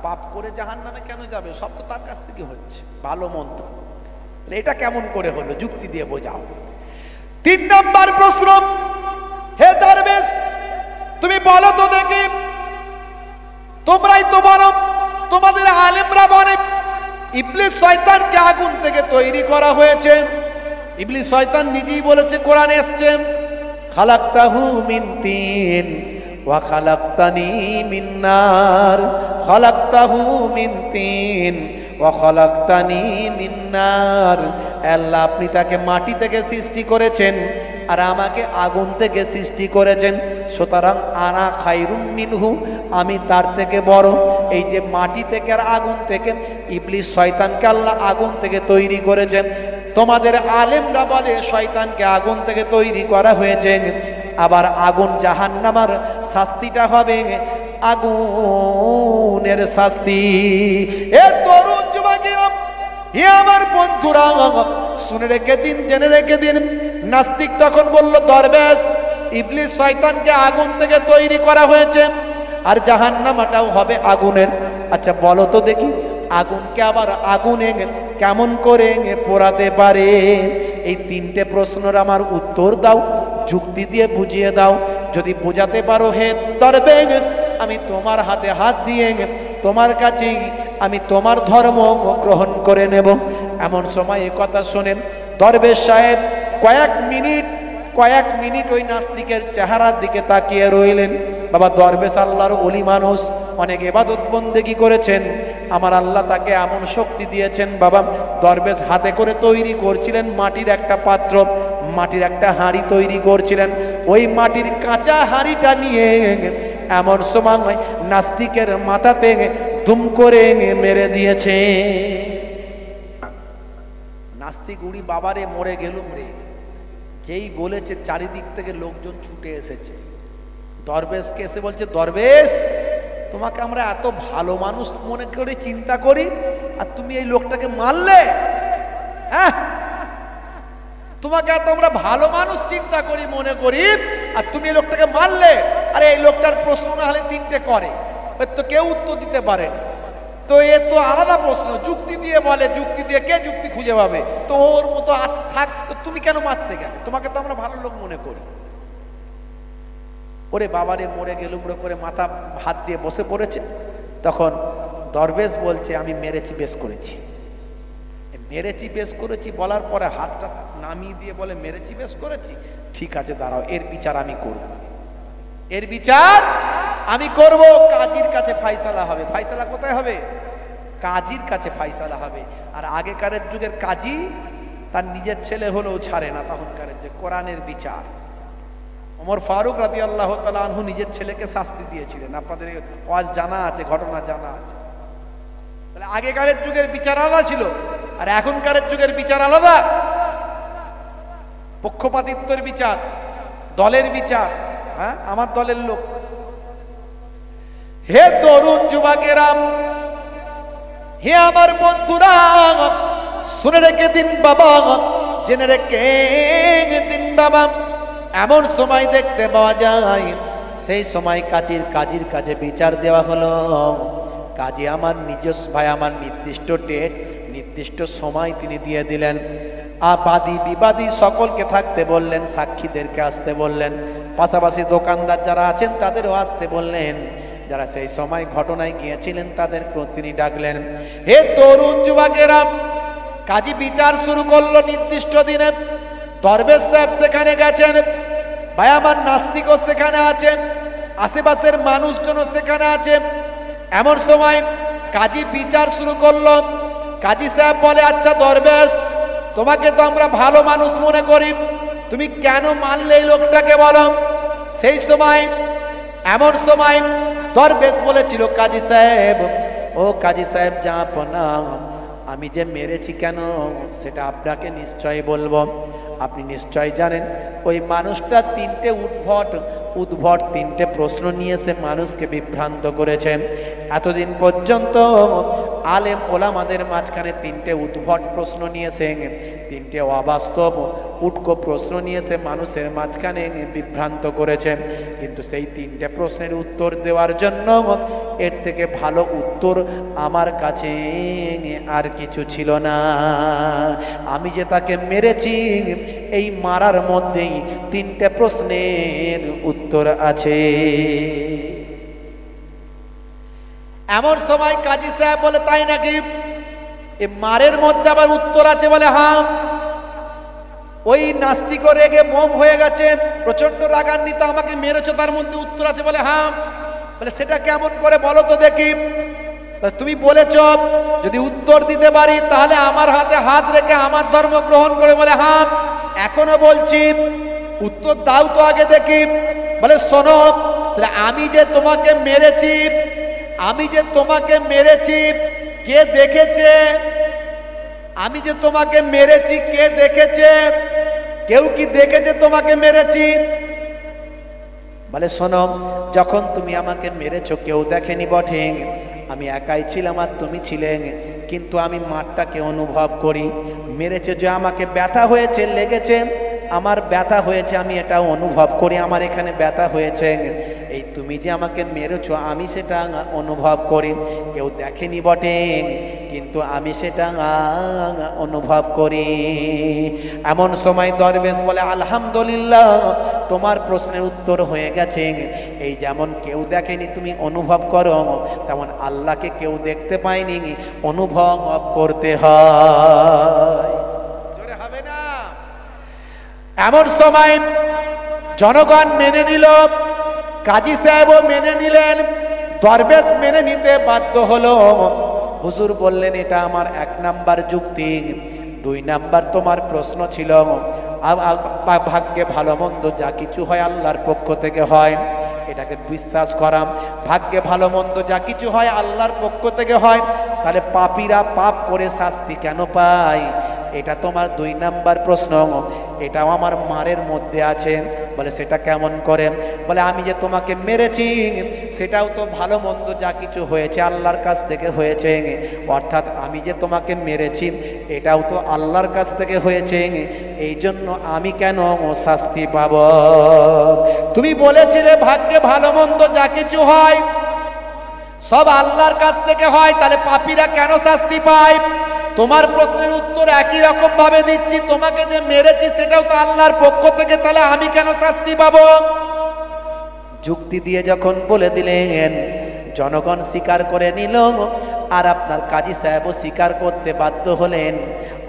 পাপ করে জাহান্নামে কেন যাবে? সব তো তার কাছ থেকে হচ্ছে, ভালো মন্দ। এটা কেমন করে হলো? যুক্তি দিয়ে বোঝাও। 3 নাম্বার প্রশ্ন, হে দরবেশ তুমি বলো তো দেখি, তোমরাই তো বলো, তোমাদের আলেমরা বলে ইবলিস শয়তানকে আগুন থেকে তৈরি করা হয়েছে। ইবলিস শয়তান নিজেই বলেছে, কোরআনে এসেছে, খালাকতাহু মিন তিন ওয়া খালাকতানি মিন নার, খালাকতাহু মিন তিন ওয়া খালাকতানি মিন নার। আল্লাহ আপনি তাকে মাটি থেকে সৃষ্টি করেছেন আর আমাকে আগুন থেকে সৃষ্টি করেছেন, সুতরাং আনা খায়রুম মিনহু, আমি তার থেকে বড়। এই যে মাটি থেকে আর আগুন থেকে, ইবলিস শয়তানকে আল্লাহ আগুন থেকে তৈরি করেছেন। তোমাদের আলেমরা বলে শয়তানকে আগুন থেকে তৈরি করা হয়েছে। আবার আগুন জাহান্নামের শাস্তিটা হবে আগুনের শাস্তি। এ তরুণ যুবকেরা, হে আমার বন্ধুরা, শুনে রেখে দিন, জেনে রেখে দিন। নাস্তিক তখন বলল, দরবেশ ইবলিস শয়তানকে আগুন থেকে তৈরি করা হয়েছে আর জাহান্নামটাও হবে আগুনের। আচ্ছা বলো তো দেখি, আগুনকে আবার আগুনে কেমন করে পোড়াতে পারে? এই 3টে প্রশ্নের আমার উত্তর দাও, যুক্তি দিয়ে বুঝিয়ে দাও। যদি বোঝাতে পারো, হে দরবেশ আমি তোমার হাতে হাত দিয়ে তোমার কাছেই আমি তোমার ধর্ম গ্রহণ করে নেব। এমন সময় এ কথা শোনেন দরবেশ সাহেব কয়েক মিনিট ওই নাস্তিকের চেহারার দিকে তাকিয়ে রইলেন। বাবা দরবেশ আল্লাহর ওলি মানুষ, অনেক ইবাদত বন্দেগি করেছেন, আমার আল্লাহ তাকে এমন শক্তি দিয়েছেন। বাবা দরবেশ হাতে করে তৈরি করছিলেন মাটির একটা পাত্র, মাটির একটা হাঁড়ি তৈরি করছিলেন। ওই মাটির কাঁচা হাঁড়িটা নিয়ে এমন সময় নাস্তিকের মাথাতে দুম করে মেরে দিয়েছে। নাস্তিক উড়ি বাবারে মরে গেলুম রে, যেই বলেছে চারিদিক থেকে লোকজন ছুটে এসেছে। দরবেশকে এসে বলছে, দরবেশ তোমাকে আমরা এত ভালো মানুষ মনে করে চিন্তা করি, আর তুমি এই লোকটাকে মারলে। হ্যাঁ, তোমাকে এত আমরা ভালো মানুষ চিন্তা করি মনে করি, আর তুমি এই লোকটাকে মারলে। আরে এই লোকটার প্রশ্ন না হলে 3টে করে, তো কেউ উত্তর দিতে পারেনি। তো এ তো আলাদা প্রশ্ন, যুক্তি দিয়ে বলে, যুক্তি দিয়ে কে যুক্তি খুঁজে পাবে? তো ওর মতো আজ থাক, তো তুমি কেন মারতে গেলে? তোমাকে তো আমরা ভালো লোক মনে করি। ওরে বাবারে মরে গেলুম রে করে মাথা হাত দিয়ে বসে পড়েছে। তখন দরবেশ বলছে, আমি মেরেছি বেশ করেছি। মেরেছি বেশ করেছি বলার পরে হাতটা নামিয়ে দিয়ে বলে, মেরেছি বেশ করেছি, ঠিক আছে দাঁড়াও, এর বিচার আমি করব, এর বিচার আমি করব। কাজীর কাছে ফাইসালা হবে। ফাইসালা কোথায় হবে? কাজীর কাছে ফাইসালা হবে। আর আগেকারের যুগের কাজী তার নিজের ছেলে হলেও ছাড়ে না, তখনকার যে কোরআনের বিচার। ওমর ফারুক রাদিয়াল্লাহু তাআলা আনহু নিজের ছেলেকে শাস্তি দিয়েছিলেন, আপনাদের ওয়াজ জানা আছে, ঘটনা জানা আছে। তাহলে আগেকারের যুগের বিচার আলাদা ছিল, আর এখনকার যুগের বিচার আলাদা। পক্ষপাতিত্বের বিচার, দলের বিচার। হ্যাঁ, আমার দলের লোক। হে তরুণ যুবকেরা, হে আমার বন্ধুরা, শুনে রেখে দিন বাবা, জেনে রেখে দিন বাবা। এমন সময় দেখতে পাওয়া যায়, সেই সময় কাজীর কাছে বিচার দেওয়া হলো। কাজী আমার নিজস্ব ভাই আমার নির্দিষ্ট ডেট নির্দিষ্ট সময় তিনি দিয়ে দিলেন। বাদী বিবাদী সকলকে থাকতে বললেন, সাক্ষীদেরকে আসতে বললেন, পাশাপাশি দোকানদার যারা আছেন তাদেরও আসতে বললেন, যারা সেই সময় ঘটনায় গিয়েছিলেন তাদেরকেও তিনি ডাকলেন। হে তরুণ যুবকেরা, কাজী বিচার শুরু করলো নির্দিষ্ট দিনে। দরবেশ সাহেব সেখানে গেছেন, ভাই আমার নাস্তিকও সেখানে আছে, আশেপাশের মানুষজনও সেখানে আছে। এমন সময় কাজী বিচার শুরু করলো। কাজী সাহেব বলে, আচ্ছা দরবেশ, তোমাকে তো আমরা ভালো মানুষ মনে করি, তুমি কেন মারলে এই লোকটাকে বলো। সেই সময় এমন সময় দরবেশ বলেছিল, কাজী সাহেব, ও কাজী সাহেব জাহাপনা, আমি যে মেরেছি কেন সেটা আপনাকে নিশ্চয়ই বলবো। আপনি নিশ্চয় জানেন ওই মানুষটা তিনটে উদ্ভট তিনটে প্রশ্ন নিয়ে সে মানুষকে বিভ্রান্ত করেছে। এতদিন পর্যন্ত আলেম ওলামাদের মাঝখানে তিনটে উদ্ভট প্রশ্ন নিয়েছেন, তিনটে অবাস্তব উটকো প্রশ্ন নিয়ে সে মানুষের মাঝখানে বিভ্রান্ত করেছেন। কিন্তু সেই তিনটে প্রশ্নের উত্তর দেওয়ার জন্য এর থেকে ভালো উত্তর আমার কাছে আর কিছু ছিল না। আমি যে তাকে মেরেছি, এই মারার মধ্যেই তিনটে প্রশ্নের উত্তর আছে। এমন সময় কাজী সাহেব বলে, তাই নাকি? এই মারের মধ্যে আবার উত্তর আছে? বলে হ্যাঁ। ওই নাস্তিক রেগে বোম হয়ে গেছে, প্রচন্ড রাগান্বিত, আমাকে মেরেছো, তার মধ্যে উত্তর আছে? বলে হ্যাঁ। বলে সেটা কেমন করে বলো তো দেখি। তুমি বলেছ যদি উত্তর দিতে পারি তাহলে আমার হাতে হাত রেখে আমার ধর্ম গ্রহণ করে। বলে হ্যাঁ, এখনো বলছি, উত্তর দাও তো আগে দেখি। বলে শোনো, আমি যে তোমাকে মেরেছি কে দেখেছে? আমি যে তোমাকে মেরেছি কে দেখেছে? কেউ কি দেখেছে তোমাকে মেরেছি? বলে শোনো, যখন তুমি আমাকে মেরেছো কেউ দেখেনি বটে, আমি একাই ছিলাম আর তুমি ছিলেন, কিন্তু আমি মারটাকে অনুভব করি। মেরেছে যে আমাকে ব্যথা হয়েছে, লেগেছে, আমার ব্যথা হয়েছে, আমি এটা অনুভব করি, আমার এখানে ব্যথা হয়েছে। এই তুমি যে আমাকে মেরেছো আমি সেটা অনুভব করি, কেউ দেখেনি বটে, কিন্তু আমি সেটা অনুভব করি। এমন সময় দরবেশ বলে, আলহামদুলিল্লাহ, তোমার প্রশ্নের উত্তর হয়ে গেছে। এই যেমন কেউ দেখেনি তুমি অনুভব করো, তেমন আল্লাহকে কেউ দেখতে পায়নি, অনুভব করতে হয়। জোরে হবে না? এমন সময় জনগণ মেনে নিল, কাজী সাহেবও মেনে নিলেন, দরবেশ মেনে নিতে বাধ্য হলো। হুজুর বললেন, এটা আমার 1 নাম্বার যুক্তি। 2 নাম্বার তোমার প্রশ্ন ছিল, ভাগ্যে ভালো মন্দ যা কিছু হয় আল্লাহর পক্ষ থেকে হয়, এটাকে বিশ্বাস করাম। ভাগ্যে ভালো মন্দ যা কিছু হয় আল্লাহর পক্ষ থেকে হয়, তাহলে পাপীরা পাপ করে শাস্তি কেন পায়? এটা তোমার 2 নাম্বার প্রশ্ন, এটাও আমার মারের মধ্যে আছে। বলে সেটা কেমন করে? বলে আমি যে তোমাকে মেরেছি সেটাও তো ভালো মন্দ যা কিছু হয়েছে আল্লাহর কাছ থেকে হয়েছে, অর্থাৎ আমি যে তোমাকে মেরেছি এটাও তো আল্লাহর কাছ থেকে হয়েছে, এই জন্য আমি কেন শাস্তি পাব? তুমি বলেছিলে ভাগ্যে ভালো মন্দ যা কিছু হয় সব আল্লাহর কাছ থেকে হয়, তাহলে পাপীরা কেন শাস্তি পায়? তোমার প্রশ্নের উত্তর একই রকম ভাবে দিচ্ছি, তোমাকে যে মেরেছি সেটাও তো আল্লাহর পক্ষ থেকে, তাহলে আমি কেন শাস্তি পাবো? যুক্তি দিয়ে যখন বলে দিলেন, জনগণ স্বীকার করে নিল, আর আপনার কাজী সাহেবও স্বীকার করতে বাধ্য হলেন।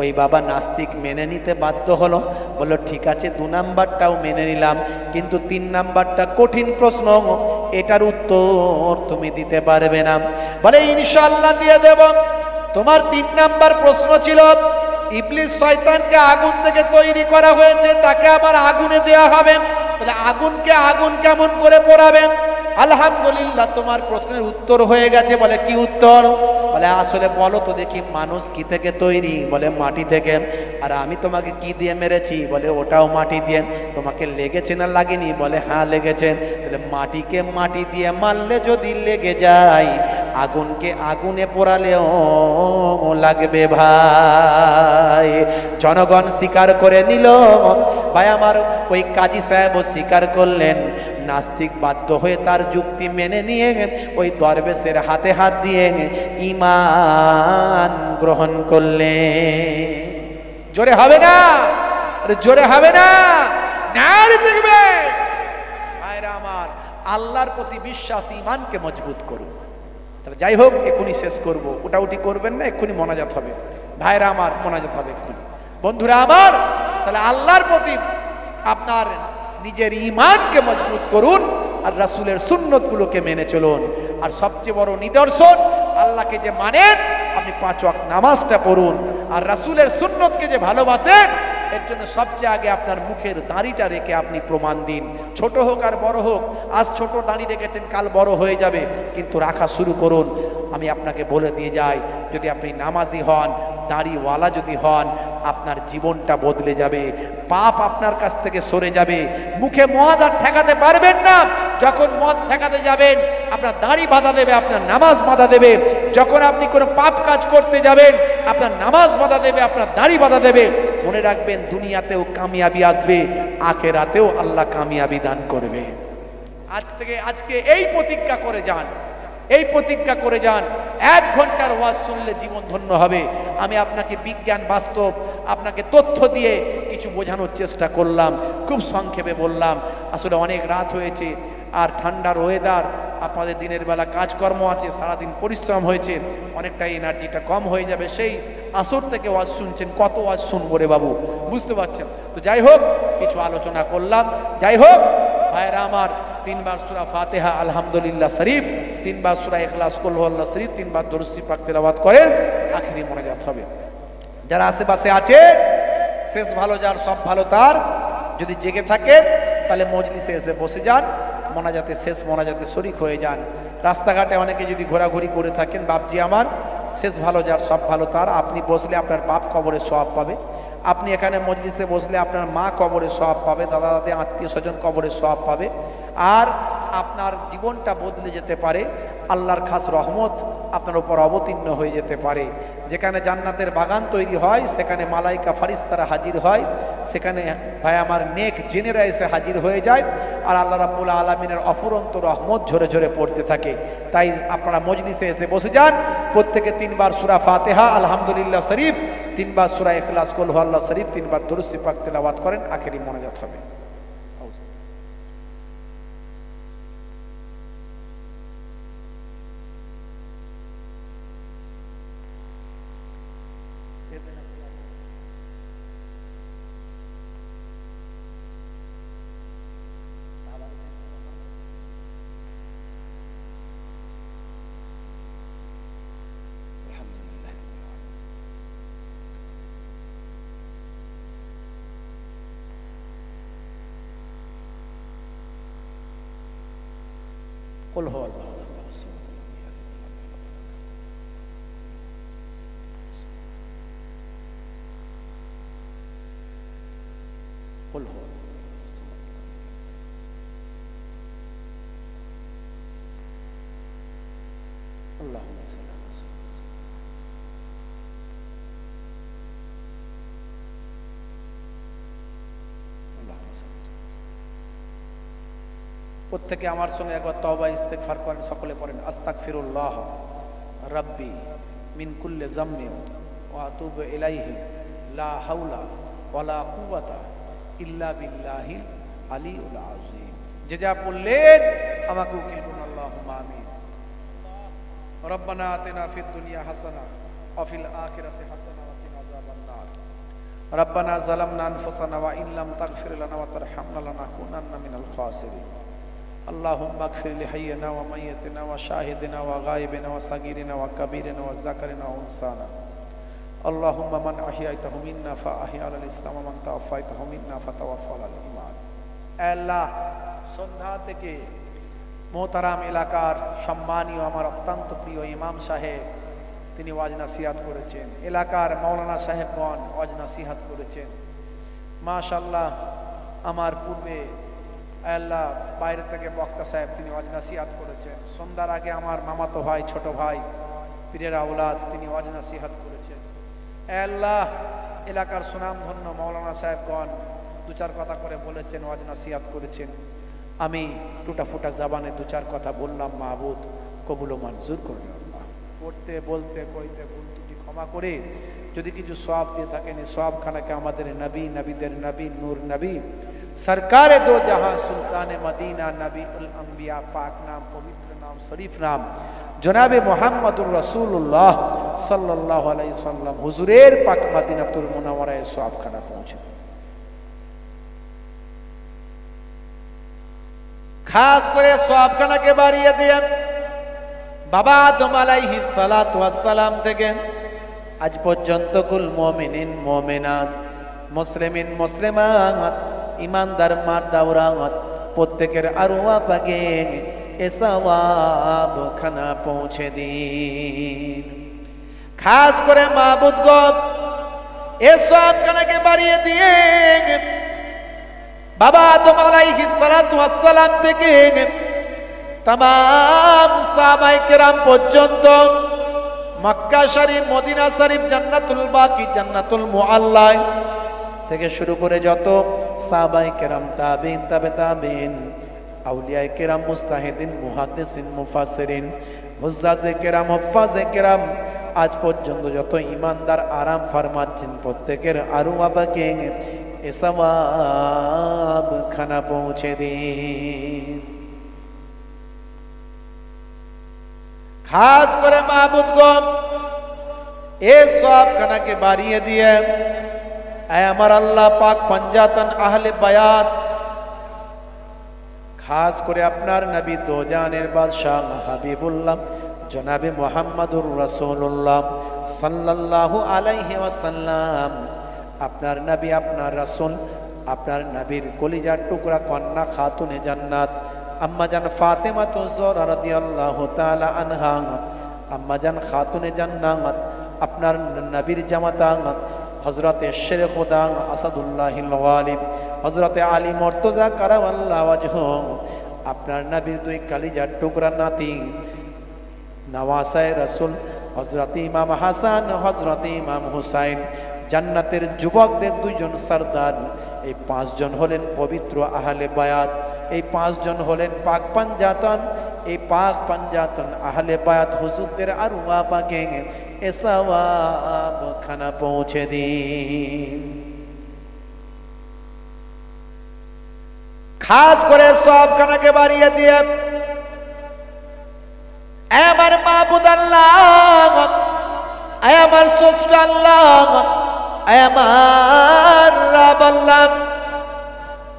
ওই বাবা নাস্তিক মেনে নিতে বাধ্য হলো, বলল ঠিক আছে 2 নাম্বারটাও মেনে নিলাম, কিন্তু 3 নাম্বারটা কঠিন প্রশ্ন, এটার উত্তর তুমি দিতে পারবে না। বলে ইনশাআল্লাহ দিয়ে দেব। তোমার 3 নাম্বার প্রশ্ন ছিল, ইবলিস শয়তানকে আগুন থেকে তৈরি করা হয়েছে, তাকে আবার আগুনে দেওয়া হবে, তাহলে আগুনকে আগুন কেমন করে পোড়াবেন? আলহামদুলিল্লাহ, তোমার প্রশ্নের উত্তর হয়ে গেছে। বলে কি উত্তর? বলে আসলে বলো তো দেখি মানুষ কি থেকে তৈরি? বলে মাটি থেকে। আর আমি তোমাকে কি দিয়ে মেরেছি? বলে ওটাও মাটি দিয়ে। তোমাকে লেগেছে না লাগেনি? বলে হ্যাঁ লেগেছে। তাহলে মাটিকে মাটি দিয়ে মারলে যদি লেগে যায়, আগুনকে আগুনে পোড়ালেও লাগবে ভাই। জনগণ স্বীকার করে নিল। ভাই আমার ওই কাজী সাহেবও স্বীকার করলেন, নাস্তিক বাধ্য হয়ে তার যুক্তি মেনে নিয়ে ওই দরবেশের হাতে হাত দিয়ে ঈমান গ্রহণ করলেন। জোরে হবে না? জোরে হবে না? নারে তাকবীর! ভাইরা আমার, আল্লাহর প্রতি বিশ্বাস ঈমানকে মজবুত করুন। তাহলে যাই হোক, এক্ষুনি শেষ করব, ওটাউটি করবেন না, এক্ষুনি মোনাজাত হবে। ভাইরা আমার, মোনাজাত হবে এক্ষুনি। বন্ধুরা আমার, তাহলে আল্লাহর প্রতি আপনার নিজের ঈমানকে মজবুত করুন আর রাসূলের সুন্নতগুলোকে মেনে চলুন। আর সবচেয়ে বড় নিদর্শন, আল্লাহকে যে মানেন, আপনি 5 ওয়াক্ত নামাজটা পড়ুন। আর রাসূলের সুন্নতকে যে ভালোবাসেন, এর জন্য সবচেয়ে আগে আপনার মুখের দাড়িটা রেখে আপনি প্রমাণ দিন। ছোট হোক আর বড় হোক, আজ ছোট দাড়ি রেখেছেন, কাল বড় হয়ে যাবে, কিন্তু রাখা শুরু করুন। আমি আপনাকে বলে দিয়ে যাই, যদি আপনি নামাজি হন, দাড়িওয়ালা যদি হন, আপনার জীবনটা বদলে যাবে, পাপ আপনার কাছ থেকে সরে যাবে। মুখে মদ আর ঠেকাতে পারবেন না, যখন মদ ঠেকাতে যাবেন আপনার দাড়ি বাধা দেবে, আপনার নামাজ বাধা দেবে। যখন আপনি কোনো পাপ কাজ করতে যাবেন, আপনার নামাজ বাধা দেবে, আপনার দাড়ি বাধা দেবে। মনে রাখবেন, দুনিয়াতেও কামিয়াবি আসবে, আখিরাতেও আল্লাহ কামিয়াবি দান করবে। আজকে এই প্রতিজ্ঞা করে যান, এই প্রতিজ্ঞা করে যান। 1 ঘন্টার ওয়াজ শুনলে জীবন ধন্য হবে। আমি আপনাকে বিজ্ঞান বাস্তব আপনাকে তথ্য দিয়ে কিছু বোঝানোর চেষ্টা করলাম, খুব সংক্ষেপে বললাম। আসলে অনেক রাত হয়েছে, আর ঠান্ডার ওয়েদার, আপনাদের দিনের বেলা কাজকর্ম আছে, সারাদিন পরিশ্রম হয়েছে, অনেকটা এনার্জিটা কম হয়ে যাবে। সেই আসর থেকে ওয়াজ শুনছেন, কত ওয়াজ শুনবো রে বাবু, বুঝতে পারছেন তো? যাই হোক, কিছু আলোচনা করলাম। যাই হোক ভাইরা আমার, 3 বার সূরা ফাতিহা আলহামদুলিল্লাহ শরীফ, 3 বার সূরা ইখলাস কুল হুয়াল্লাহু শরীফ, 3 বার দরুদ শরীফ পাক তেলাওয়াত করেন, আখেরি মোনাজাত হবে। যারা আশেপাশে আছে, শেষ ভালো যার সব ভালো তার, যদি জেগে থাকেন তাহলে মজলিসে এসে বসে যান, মোনাজাতে শেষ মোনাজাতে শরীক হয়ে যান। রাস্তাঘাটে অনেকে যদি ঘোরাঘুরি করে থাকেন, বাপজি আমার, শেষ ভালো যার সব ভালো তার। আপনি বসলে আপনার বাপ কবরে সওয়াব পাবে, আপনি এখানে মজলিসে বসলে আপনার মা কবরে সওয়াব পাবে, দাদা দাদি আত্মীয় স্বজন কবরে সওয়াব পাবে। আর আপনার জীবনটা বদলে যেতে পারে, আল্লাহর খাস রহমত আপনার উপর অবতীর্ণ হয়ে যেতে পারে। যেখানে জান্নাতের বাগান তৈরি হয়, সেখানে মালাইকা ফারিস্তারা হাজির হয়, সেখানে ভাই আমার নেক জিনেরা এসে হাজির হয়ে যায়, আর আল্লাহ রাব্বুল আলামিনের অফুরন্ত রহমত ঝরে ঝরে পড়তে থাকে। তাই আপনারা মজলিসে এসে বসে যান, প্রত্যেকে 3 বার সূরা ফাতিহা আলহামদুলিল্লাহ শরীফ, 3 বার সূরা ইখলাস কুল হুয়াল্লাহু শরীফ, 3 বার দরুদ শরীফ পাক তেলাওয়াত করেন, আখেরি মোনাজাত হবে। قل هو الله احد الله الصمد قل هو اللهم صل على سيدنا اللهم صل। প্রত্যেকে আমার সঙ্গে একবার তওবা ইস্তেগফার করেন, সকলে পড়েন, আস্তাগফিরুল্লাহ রাব্বি মিন কুল্লি যামবি ওয়া আতুবু ইলাইহি লা হাওলা ওয়ালা কুওয়াতা ইল্লা বিল্লাহিল আলিয়্যিল আযীম। যে যা বললেন আমাকে উকিল করুন, আল্লাহুম্মা আমিন। রব্বানা আতিনা ফিদ দুনিয়া হাসানা ওয়া ফিল আখিরাতি হাসানা ওয়া কিনা আযাবান নার। রব্বানা যালামনা আনফুসানা ওয়া ইন লাম তাগফির লানা ওয়া তারহামনা লানাকুনান্না মিনাল খাসিরিন। اللهم اغفر لحينا وميتنا وشاهدنا وغائبنا وصغيرنا وكبيرنا وذكرنا وانثانا. اللهم من احييته منا فاحيا على الاسلام ومن توفيته منا فتوفى على الايمان. আল্লাহ, সন্ধ্যা থেকে মোহতারাম এলাকার সম্মানীয় আমার অত্যন্ত প্রিয় ইমাম সাহেব, তিনি ওয়াজ নসিহত করেছেন। এলাকার মাওলানা সাহেবগণ ওয়াজ নসিহত করেছেন। মাশাআল্লাহ, আমার পূর্বে আল্লাহ বাইরে থেকে বক্তা সাহেব তিনি ওয়াজ নসিহত করেছেন। সন্ধ্যার আগে আমার মামাতো ভাই, ছোট ভাই, পীরের আওলাদ, তিনি ওয়াজ নসিহত করেছেন। আল্লাহ, এলাকার সুনামধন্য মাওলানা সাহেবগণ 2-4 কথা করে বলেছেন, ওয়াজ নসিহত করেছেন। আমি টুটা ফুটা জবানে দু চার কথা বললাম, মাহবুদ কবুল ও মঞ্জুর করুন আল্লাহ। পড়তে বলতে কইতে ভুল ত্রুটি ক্ষমা করে যদি কিছু সওয়াব দিয়ে থাকেন, এই সওয়াবখানাকে আমাদের নবী, নবীদের নবী, নূর নবী, সরকারে দো জাহাঁ, সুলতানে মদিনা, নবী উল আম্বিয়া, পাক নাম, পবিত্র নাম, শরীফ নাম জনাবে মুহাম্মদুর রাসূলুল্লাহ সাল্লাল্লাহু আলাইহি সাল্লাম হুজুরের পাক মদিনাতুল মুনাওয়ারায় সওয়াবখানা পৌঁছে। খাস করে সওয়াবখানাকে বাড়িয়ে দিয়ে বাবা আদম আলাইহিস সালাতু ওয়াস সালাম থেকে আজ পর্যন্ত কুল মুমিনিন মুমিনাত, মুসলিমিন মুসলিমাত, ইমানদার মারদাওরাত প্রত্যেকের আরওয়া পাকে এ সওয়াব খানা পৌঁছে দিন। খাস করে মাবুদ গো এ সওয়াবখানাকে বাড়িয়ে দিয়ে বাবা আদম আলাইহিস সালাতু ওয়াস সালাম থেকে तमाम साहबाए किराम পর্যন্ত মক্কা শরীফ, মদিনা শরীফ, জান্নাতুল বাকি, জান্নাতুল মুআল্লা থেকে শুরু করে যত সাহবায়ে কিরাম, তাবিঈন, তাবে তাবিঈন, আউলিয়ায়ে কিরাম, মুস্তাহিদিন, মুহাদ্দিসিন, মুফাসসিরিন, হুজ্জাজে কিরাম, হুফাজে কিরাম আজ পর্যন্ত যত ঈমানদার আরাম ফরমাচ্ছেন প্রত্যেকের আরওয়া পাকে এ সওয়াব খানা পৌঁছে দিন। খাস করে মাহবুদ গো এ সওয়াবখানাকে বাড়িয়ে দিয়ে এ আমার আল্লাহ পাক পঞ্জাতন আহলে বায়াত, খাস করে আপনার নবী দো জানের বাদশাহ হাবিবুল্লাহ জনাবে মুহাম্মদুর রাসূলুল্লাহ সাল্লাল্লাহু আলাইহি ওয়াসাল্লাম, আপনার নবী, আপনার রাসূল, আপনার নবীর কলিজার টুকরা কন্যা খাতুনে জান্নাত আম্মা জান ফাতেমা তুজরা রাদিয়াল্লাহু তাআলা আনহা, আম্মা জান খাতুনে জান্নাত, আপনার নবীর জামাতা হযরতে শের খুদা আসাদুল্লাহিল ওয়ালিদ হযরতে আলী মুর্তজা কারামাল্লাহু ওয়াজহু, আপনার নবীর দুই কলিজার টুকরা নাতি নওয়াসায়ে রাসূল হযরতে ইমাম হাসান, হযরতে ইমাম হুসাইন, জান্নাতের যুবকদের দুইজন সরদার, এই পাঁচজন হলেন পবিত্র আহলে বায়াত, এই পাঁচজন হলেন পাক পাঞ্জাতন, এই পাক পাঞ্জাতন আহলে বায়াত হুজুরদের আরওয়া পাকে এ সওয়াব খানা পৌঁছে দিন। খাস করে সওয়াবখানাকে বাড়িয়ে দিয়ে আমার মাবুদ আল্লাহ, আমার স্রষ্টা আল্লাহ, আমার রব আল্লাহ,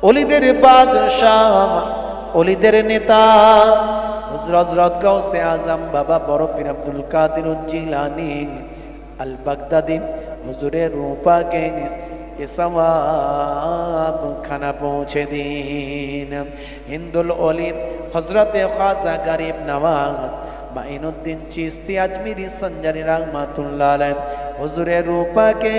ওলিদের বাদশাহ, ওলিদের নেতা হযরত গাউসে আজম বাবা বড় পীর আব্দুল কাদের জিলানী আল বাগদাদি হুজুরের রূপাকে এ সওয়াব খানা পৌঁছে দিন। হিন্দুল ওলি হযরতে খাজা গরিব নওয়াজ মাইনুদ্দিন চিশতি আজমিরি সঞ্জারি রহমাতুল্লাহ আলাইহি হুজুরের রূপাকে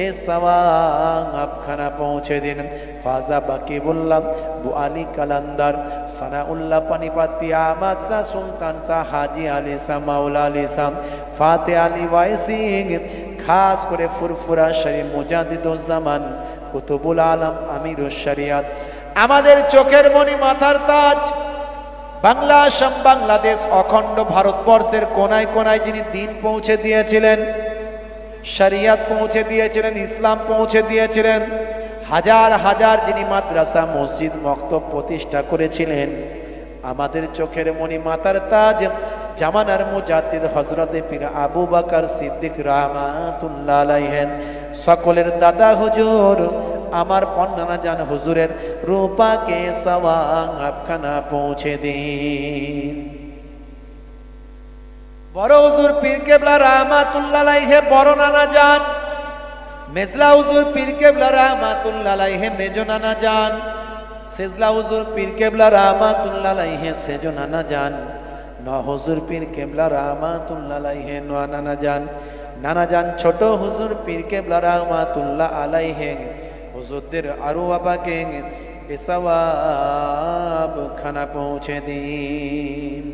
এ সওয়াব খানা পৌঁছে দিন। খাজা বাকিবুল্লাহ বুআলি কালান্দার সানাউল্লাহ পানিপাতি আহমদ শাহ সুলতান শাহ হাজি আলী শাহ মাওলা আলী শাহ ফাতে আলী ওয়াইসি, খাস করে ফুরফুরা শরীফ মুজাদ্দিদুজ জামান কুতুবুল আলম আমিরুশ শরিয়াত, আমাদের চোখের মণি, মাথার তাজ, বাংলা, আসাম, বাংলাদেশ, অখণ্ড ভারতবর্ষের কোনায় কোনায় যিনি দ্বীন পৌঁছে দিয়েছিলেন, শরিয়াত পৌঁছে দিয়েছিলেন, ইসলাম পৌঁছে দিয়েছিলেন, হাজার হাজার যিনি মাদ্রাসা, মসজিদ, মক্তব প্রতিষ্ঠা করেছিলেন, আমাদের চোখের মণি, মাথার তাজ, জামানার মুজাদ্দিদ হযরতে পীর আবু বকর সিদ্দিক রাহমাতুল্লাহ আলাইহি, সকলের দাদা হুজুর আমার পন্নানা জান হুজুরের রূপাকে সওয়াব খানা পৌঁছে দিন। বড় হুজুর পীর কেবলা রাহমাতুল্লাহ আলাইহি বড় নানা জান, মেজলা হুজুর পীর কেবলা রাহমাতুল্লাহ আলাইহি মেজো নানা জান, সেজলা হুজুর পীর কেবলা রাহমাতুল্লাহ আলাইহি সেজো নানা জান, ন হুজুর পীর কেবলা রাহমাতুল্লাহ আলাইহি নোয়া নানা জান, নানা জান ছোট হুজুর পীর কেবলা রাহমাতুল্লাহ আলাইহি হুজুরদের আরওয়া পাকে এ সওয়াব খানা পৌঁছে দিন।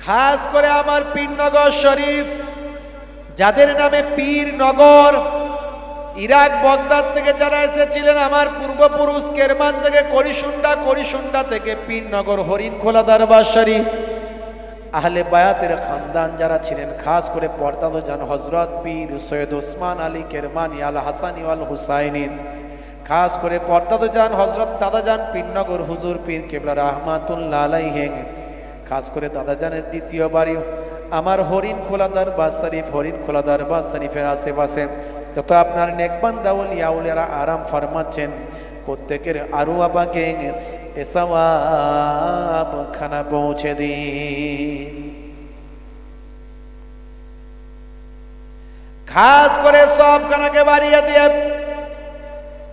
খাস করে আমার পীরনগর শরীফ, যাদের নামে পীরনগর, ইরাক বগদাদ থেকে যারা এসেছিলেন, আমার পূর্বপুরুষ কেরমান থেকে করিসুন্ডা থেকে পীরনগর হরিণখোলা দরবার শরীফ, আহলে বায়াতের খানদান যারা ছিলেন, খাস করে পর্দাদ জান হজরত পীর সৈয়দ ওসমান আলী কেরমানি আল হাসানি আল হুসাইনি, খাস করে পর্দাদ জান হজরত দাদাজান পীরনগর হুজুর পীর কেবলা রহমাতুল্লাহ আলাইহি, খাস করে দাদাজানের দ্বিতীয় বাড়ি আমার হরিণখোলা দরবার শরীফের আশেপাশে যত আপনার নেকবান্দা ওলিয়া উলিয়ারা আরাম ফরমাচ্ছেন, প্রত্যেকের আরু আবাকে এসওয়াব খানা পৌঁছে দিন। খাস করে সব খানাকে বাড়িয়ে দিয়ে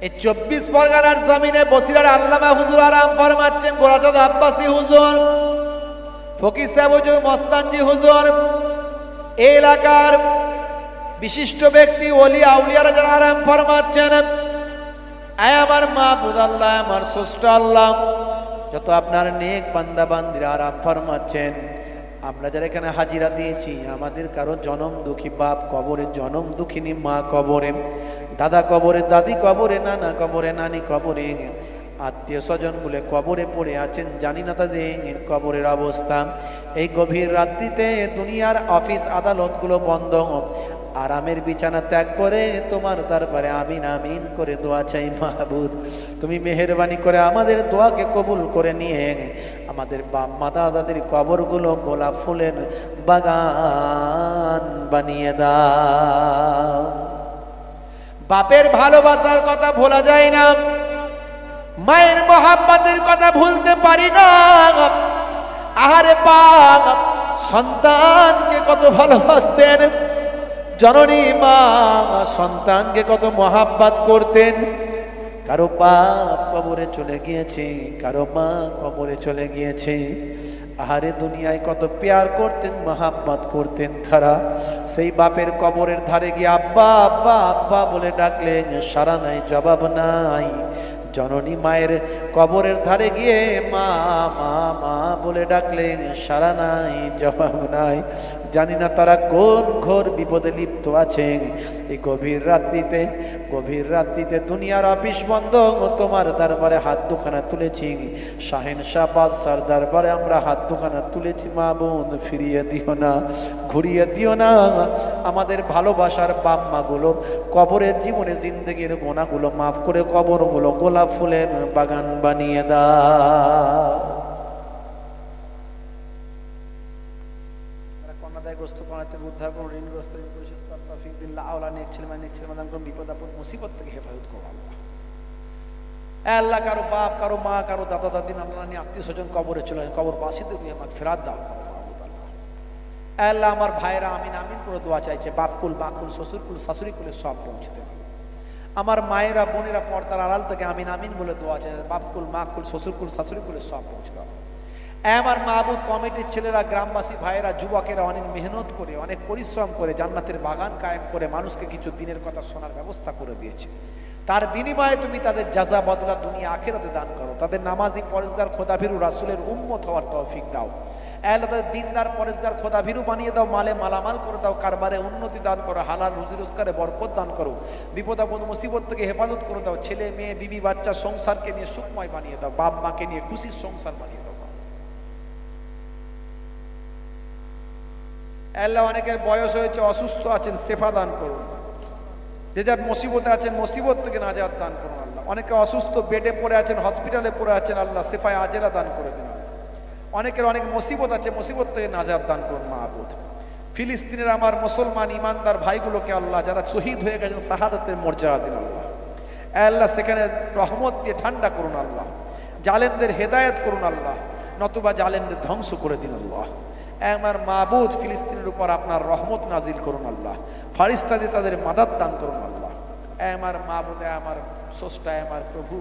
এই 24 পরগনার জমিনে বসিরার আল্লামা হুজুর আরাম ফরমাচ্ছেন, গোরাচাঁদ আব্বাসী হুজুর, ফকির সাহেব হুজুর, মস্তানজি হুজুর, এই এলাকার বিশিষ্ট ব্যক্তি ওলি আউলিয়ারা যারা আরাম ফরমাচ্ছেন, আয় আমার মাহবুব আল্লাহ, আমার স্রষ্টা আল্লাহ, যত আপনার নেক বান্দা বান্দিরা আরাম ফরমাচ্ছেন, আমরা যারা এখানে হাজিরা দিয়েছি, আমাদের কারো জনম দুঃখী বাপ কবরে, জনম দুঃখিনী মা কবরে, দাদা কবরে, দাদি কবরে, নানা কবরে, নানি কবরে, আত্মীয় স্বজন বলে কবরে পড়ে আছেন, জানি না তাদের কবরের অবস্থা। এই গভীর রাত্রিতে দুনিয়ার অফিস আদালতগুলো বন্ধ, আরামের বিছানা ত্যাগ করে তোমার দরবারে আমিন আমিন করে দোয়া চাই। মাহবুব, তুমি মেহেরবানি করে আমাদের দোয়াকে কবুল করে নিয়ে আমাদের বাপ মা দাদাদের কবরগুলো গোলাপ ফুলের বাগান বানিয়ে দাও। বাপের ভালোবাসার কথা ভোলা যায় না, মায়ের মহাব্বতের কথা ভুলতে পারি না। আহারে বাপ সন্তানকে কত ভালোবাসতেন, জননী মা সন্তানকে কত মহাব্বত করতেন। কারো বাপ কবরে চলে গিয়েছে, কারো মা কবরে চলে গিয়েছে। আহারে দুনিয়ায় কত প্যার করতেন, মহাব্বত করতেন তারা। সেই বাপের কবরের ধারে গিয়ে আব্বা আব্বা আব্বা বলে ডাকলেন, সাড়া নাই, জবাব নাই। জননী মায়ের কবরের ধারে গিয়ে মা মা মা বলে ডাকলেন, সাড়া নাই, জবাব নাই। জানি না তারা কোন ঘোর বিপদে লিপ্ত আছে। এই গভীর রাত্রিতে দুনিয়ার অফিস বন্ধ, তোমার দরবারে হাত দুখানা তুলেছি, শাহেন শাহ বাদশার দরবারে আমরা হাত দুখানা তুলেছি। মা বোন ফিরিয়ে দিও না, ঘুরিয়ে দিও না। আমাদের ভালোবাসার বাপ মাগুলোর কবরের জীবনে জিন্দগির গোনাগুলো মাফ করে কবরগুলো গোলাপ ফুলের বাগান বানিয়ে দাও। কন্যাদায়গ্রস্ত কন্যাদের উদ্ধার করুন, ঋণগ্রস্ত পরিশোধ করার তৌফিক দিন। আওলা নেক ছেলে দান করুন, বিপদ আপদ মুসিবত থেকে হেফাজত করুন আল্লাহ। আল্লাহ কারো বাপ, কারো মা, কারো দাদা দাদি, নানা নানি, আত্মীয় স্বজন কবরে চলে যায়, কবর বাসীদের দিয়ে আমাকে ফেরাত দাও। আল্লাহ আমার ভাইরা আমিন আমিন করে দোয়া চাইছে, বাপকুল মাকুল শ্বশুরকুল শাশুড়িকুলের সব পৌঁছতে। আমার মায়েরা বোনেরা পর্দার আড়াল থেকে আমিন আমিন বলে দোয়া চাইছে, বাপকুল মাকুল শ্বশুরকুল শাশুড়িকুলের সব পৌঁছতে। আমার মাহবুব কমিটির ছেলেরা, গ্রামবাসী ভাইয়েরা, যুবকেরা অনেক মেহনত করে, অনেক পরিশ্রম করে জান্নাতের বাগান কায়েম করে মানুষকে কিছু দিনের কথা শোনার ব্যবস্থা করে দিয়েছে। তার বিনিময়ে তুমি তাদের জাযা বদলা দুনিয়া আখিরাতে দান করো। তাদের নামাজি পরেজগার খোদাভীরু রাসূলের উম্মত হওয়ার তৌফিক দাও। আল্লাহ তাদের দিনদার পরেজগার খোদাভীরু বানিয়ে দাও, মালে মালামাল করে দাও, কারবারে উন্নতি দান করো, হালাল রুজি রোজগারে বরকত দান করো, বিপদ আপদ মুসিবত থেকে হেফাজত করে দাও, ছেলে মেয়ে বিবি বাচ্চা সংসারকে নিয়ে সুখময় বানিয়ে দাও, বাপ মাকে নিয়ে খুশির সংসার বানিয়ে দাও। আল্লাহ অনেকের বয়স হয়েছে, অসুস্থ আছেন, শেফা দান করুন। যে যার মুসিবতে আছেন, মুসিবত থেকে নাজাত দান করুন আল্লাহ। অনেকে অসুস্থ, বেডে পড়ে আছেন, হসপিটালে পড়ে আছেন, আল্লাহ শেফায়ে আজেলা দান করে দিন। অনেকের অনেক মুসিবত আছে, মুসিবত থেকে নাজাত দান করুন মাহবুব। ফিলিস্তিনের আমার মুসলমান ইমানদার ভাইগুলোকে আল্লাহ যারা শহীদ হয়ে গেছেন, শাহাদাতের মর্যাদা দিন আল্লাহ। আল্লাহ সেখানে রহমত দিয়ে ঠান্ডা করুন আল্লাহ। জালেমদের হেদায়েত করুন আল্লাহ, নতুবা জালেমদের ধ্বংস করে দিন আল্লাহ। আমার মাবুদ ফিলিস্তিনের উপর আপনার রহমত নাজিল করুন আল্লাহ। ফারিস্তা দিয়ে তাদের মাদাত দান করুন আল্লাহ। আমার মাবুদ, আমার স্রষ্টা, আমার প্রভু,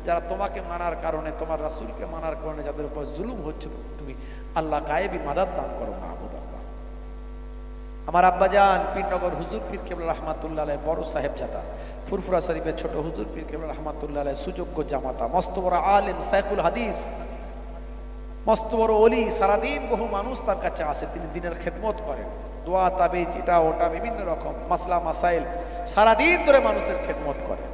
যারা তোমাকে মানার কারণে, তোমার রাসূলকে মানার কারণে যাদের উপর জুলুম হচ্ছে, তুমি আল্লাহ গায়েবী মাদাত দান করো মাহবুদ আল্লাহ। আমার আব্বাজান পীরনগর হুজুর পীর কেবলা রহমাতুল্লাহ আলাইহি বড় সাহেবজাদা, ফুরফুরা শরীফের ছোট হুজুর পীর কেবলা রহমাতুল্লাহ আলাইহি সুযোগ্য জামাতা, মস্ত বড় আলেম, শাইখুল হাদিস, মস্ত বড় ওলি। সারাদিন বহু মানুষ তার কাছে আসে, তিনি দিনের খেদমত করেন, দোয়া তাবিজ এটা ওটা বিভিন্ন রকম মাসলা মাসাইল সারাদিন ধরে মানুষের খেদমত করে।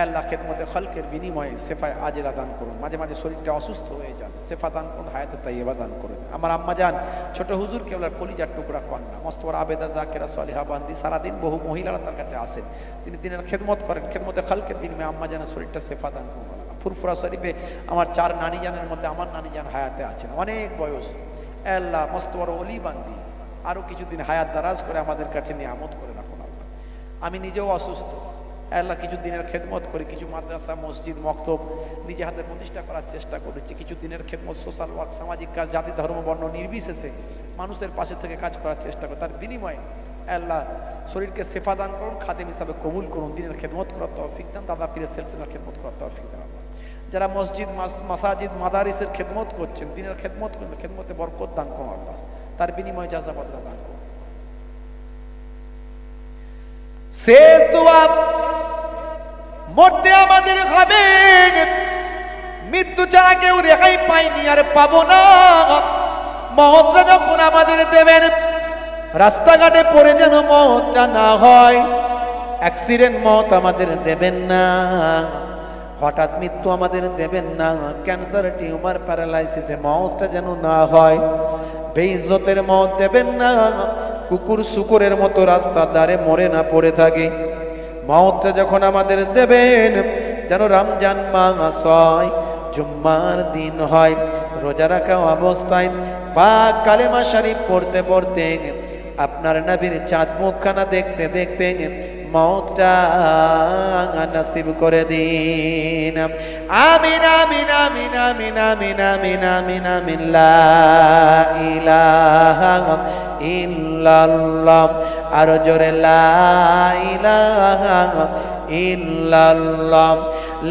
আল্লাহ খেদমতে খালকের বিনিময়ে সেফায় আজিলা দান করুন। মাঝে মাঝে শরীরটা অসুস্থ হয়ে যান, সেফা দান করুন, হায়াতে তাইয়্যিবা দান করুন। আমার আম্মা যান ছোট হুজুর কেবলার কলিজার টুকরা কন্যা মস্তবর আবেদা জাকেরা সলিহা বান্দি, সারাদিন বহু মহিলারা তার কাছে আসেন, তিনি দিনের খেদমত করেন। খেদমতে খালকের বিনিময়ে আম্মা জানের শরীরটা সেফা দান করুন। ফুরফুরা শরীফে আমার 4 নানি জানের মধ্যে আমার নানি জান হায়াতে আছেন, অনেক বয়স। আল্লাহ মস্তবর অলি বান্দি আরও কিছুদিন হায়াত দারাজ করে আমাদের কাছে নিয়ামত করে রাখুন আল্লাহ। আমি নিজেও অসুস্থ, আল্লাহ কিছু দিনের খেদমত করি, কিছু মাদ্রাসা মসজিদ মক্তব নিজে হাতে প্রতিষ্ঠা করার চেষ্টা করেছি, কিছু দিনের খেদমত সোশ্যাল ওয়ার্ক সামাজিক কাজ জাতি ধর্ম বর্ণ নির্বিশেষে মানুষের পাশে থেকে কাজ করার চেষ্টা করি। তার বিনিময়ে আল্লাহ শরীরকে সেফা দান করুন, খাদেম হিসাবে কবুল করুন, দিনের খেদমত করার তৌফিক দান, দাদা পীরের সিলসিলার খেদমত করার তৌফিক দান। যারা মসজিদ মাসাজিদ মাদারিসের খেদমত করছেন, দিনের খেদমত করুন, খেদমতে বরকত দান করুন আল্লাহ, তার বিনিময়ে জাযা বদলা দান করুন। শেষ দোয়া, মরতে আমাদের হবে, মৃত্যু ছাড়া কেউ রেহাই পাইনি আর পাবো না। মওতটা যখন আমাদের দেবেন, রাস্তাঘাটে পড়ে যেন মওতটা না হয়, অ্যাক্সিডেন্ট মওত আমাদের দেবেন না, হঠাৎ মৃত্যু আমাদের দেবেন না, ক্যান্সার টিউমার প্যারালাইসিসে মওতটা যেন না হয়, বেইজ্জতের মওত দেবেন না, কুকুর শুকুরের মতো রাস্তার ধারে মরে না পড়ে থাকে। মওতটা যখন আমাদের দেবেন যেন রমজান মাস হয়, জুম্মার দিন হয়, রোজা রাখা অবস্থায় পাক কালেমা শরীফ পড়তে পড়তে আপনার নবীর চাঁদ মুখখানা দেখতে দেখতে মওতটা নসিব করে দিন। আমিন আমিন আমিন আমিন আমিন আমিন আমিন আমিন। লা ইলাহা ইল্লাল্লাহ, আরো জোরে লা ইলাহা ইল্লাল্লাহ,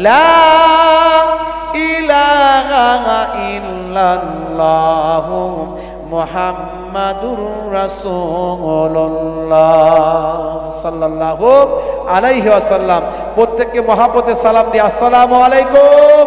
লা ইলাহা ইল্লাল্লাহ মুহাম্মাদুর রাসূলুল্লাহ সাল্লাল্লাহু আলাইহি ওয়াসাল্লাম। প্রত্যেককে মহাপতে সালাম দিয়ে আসসালামু আলাইকুম।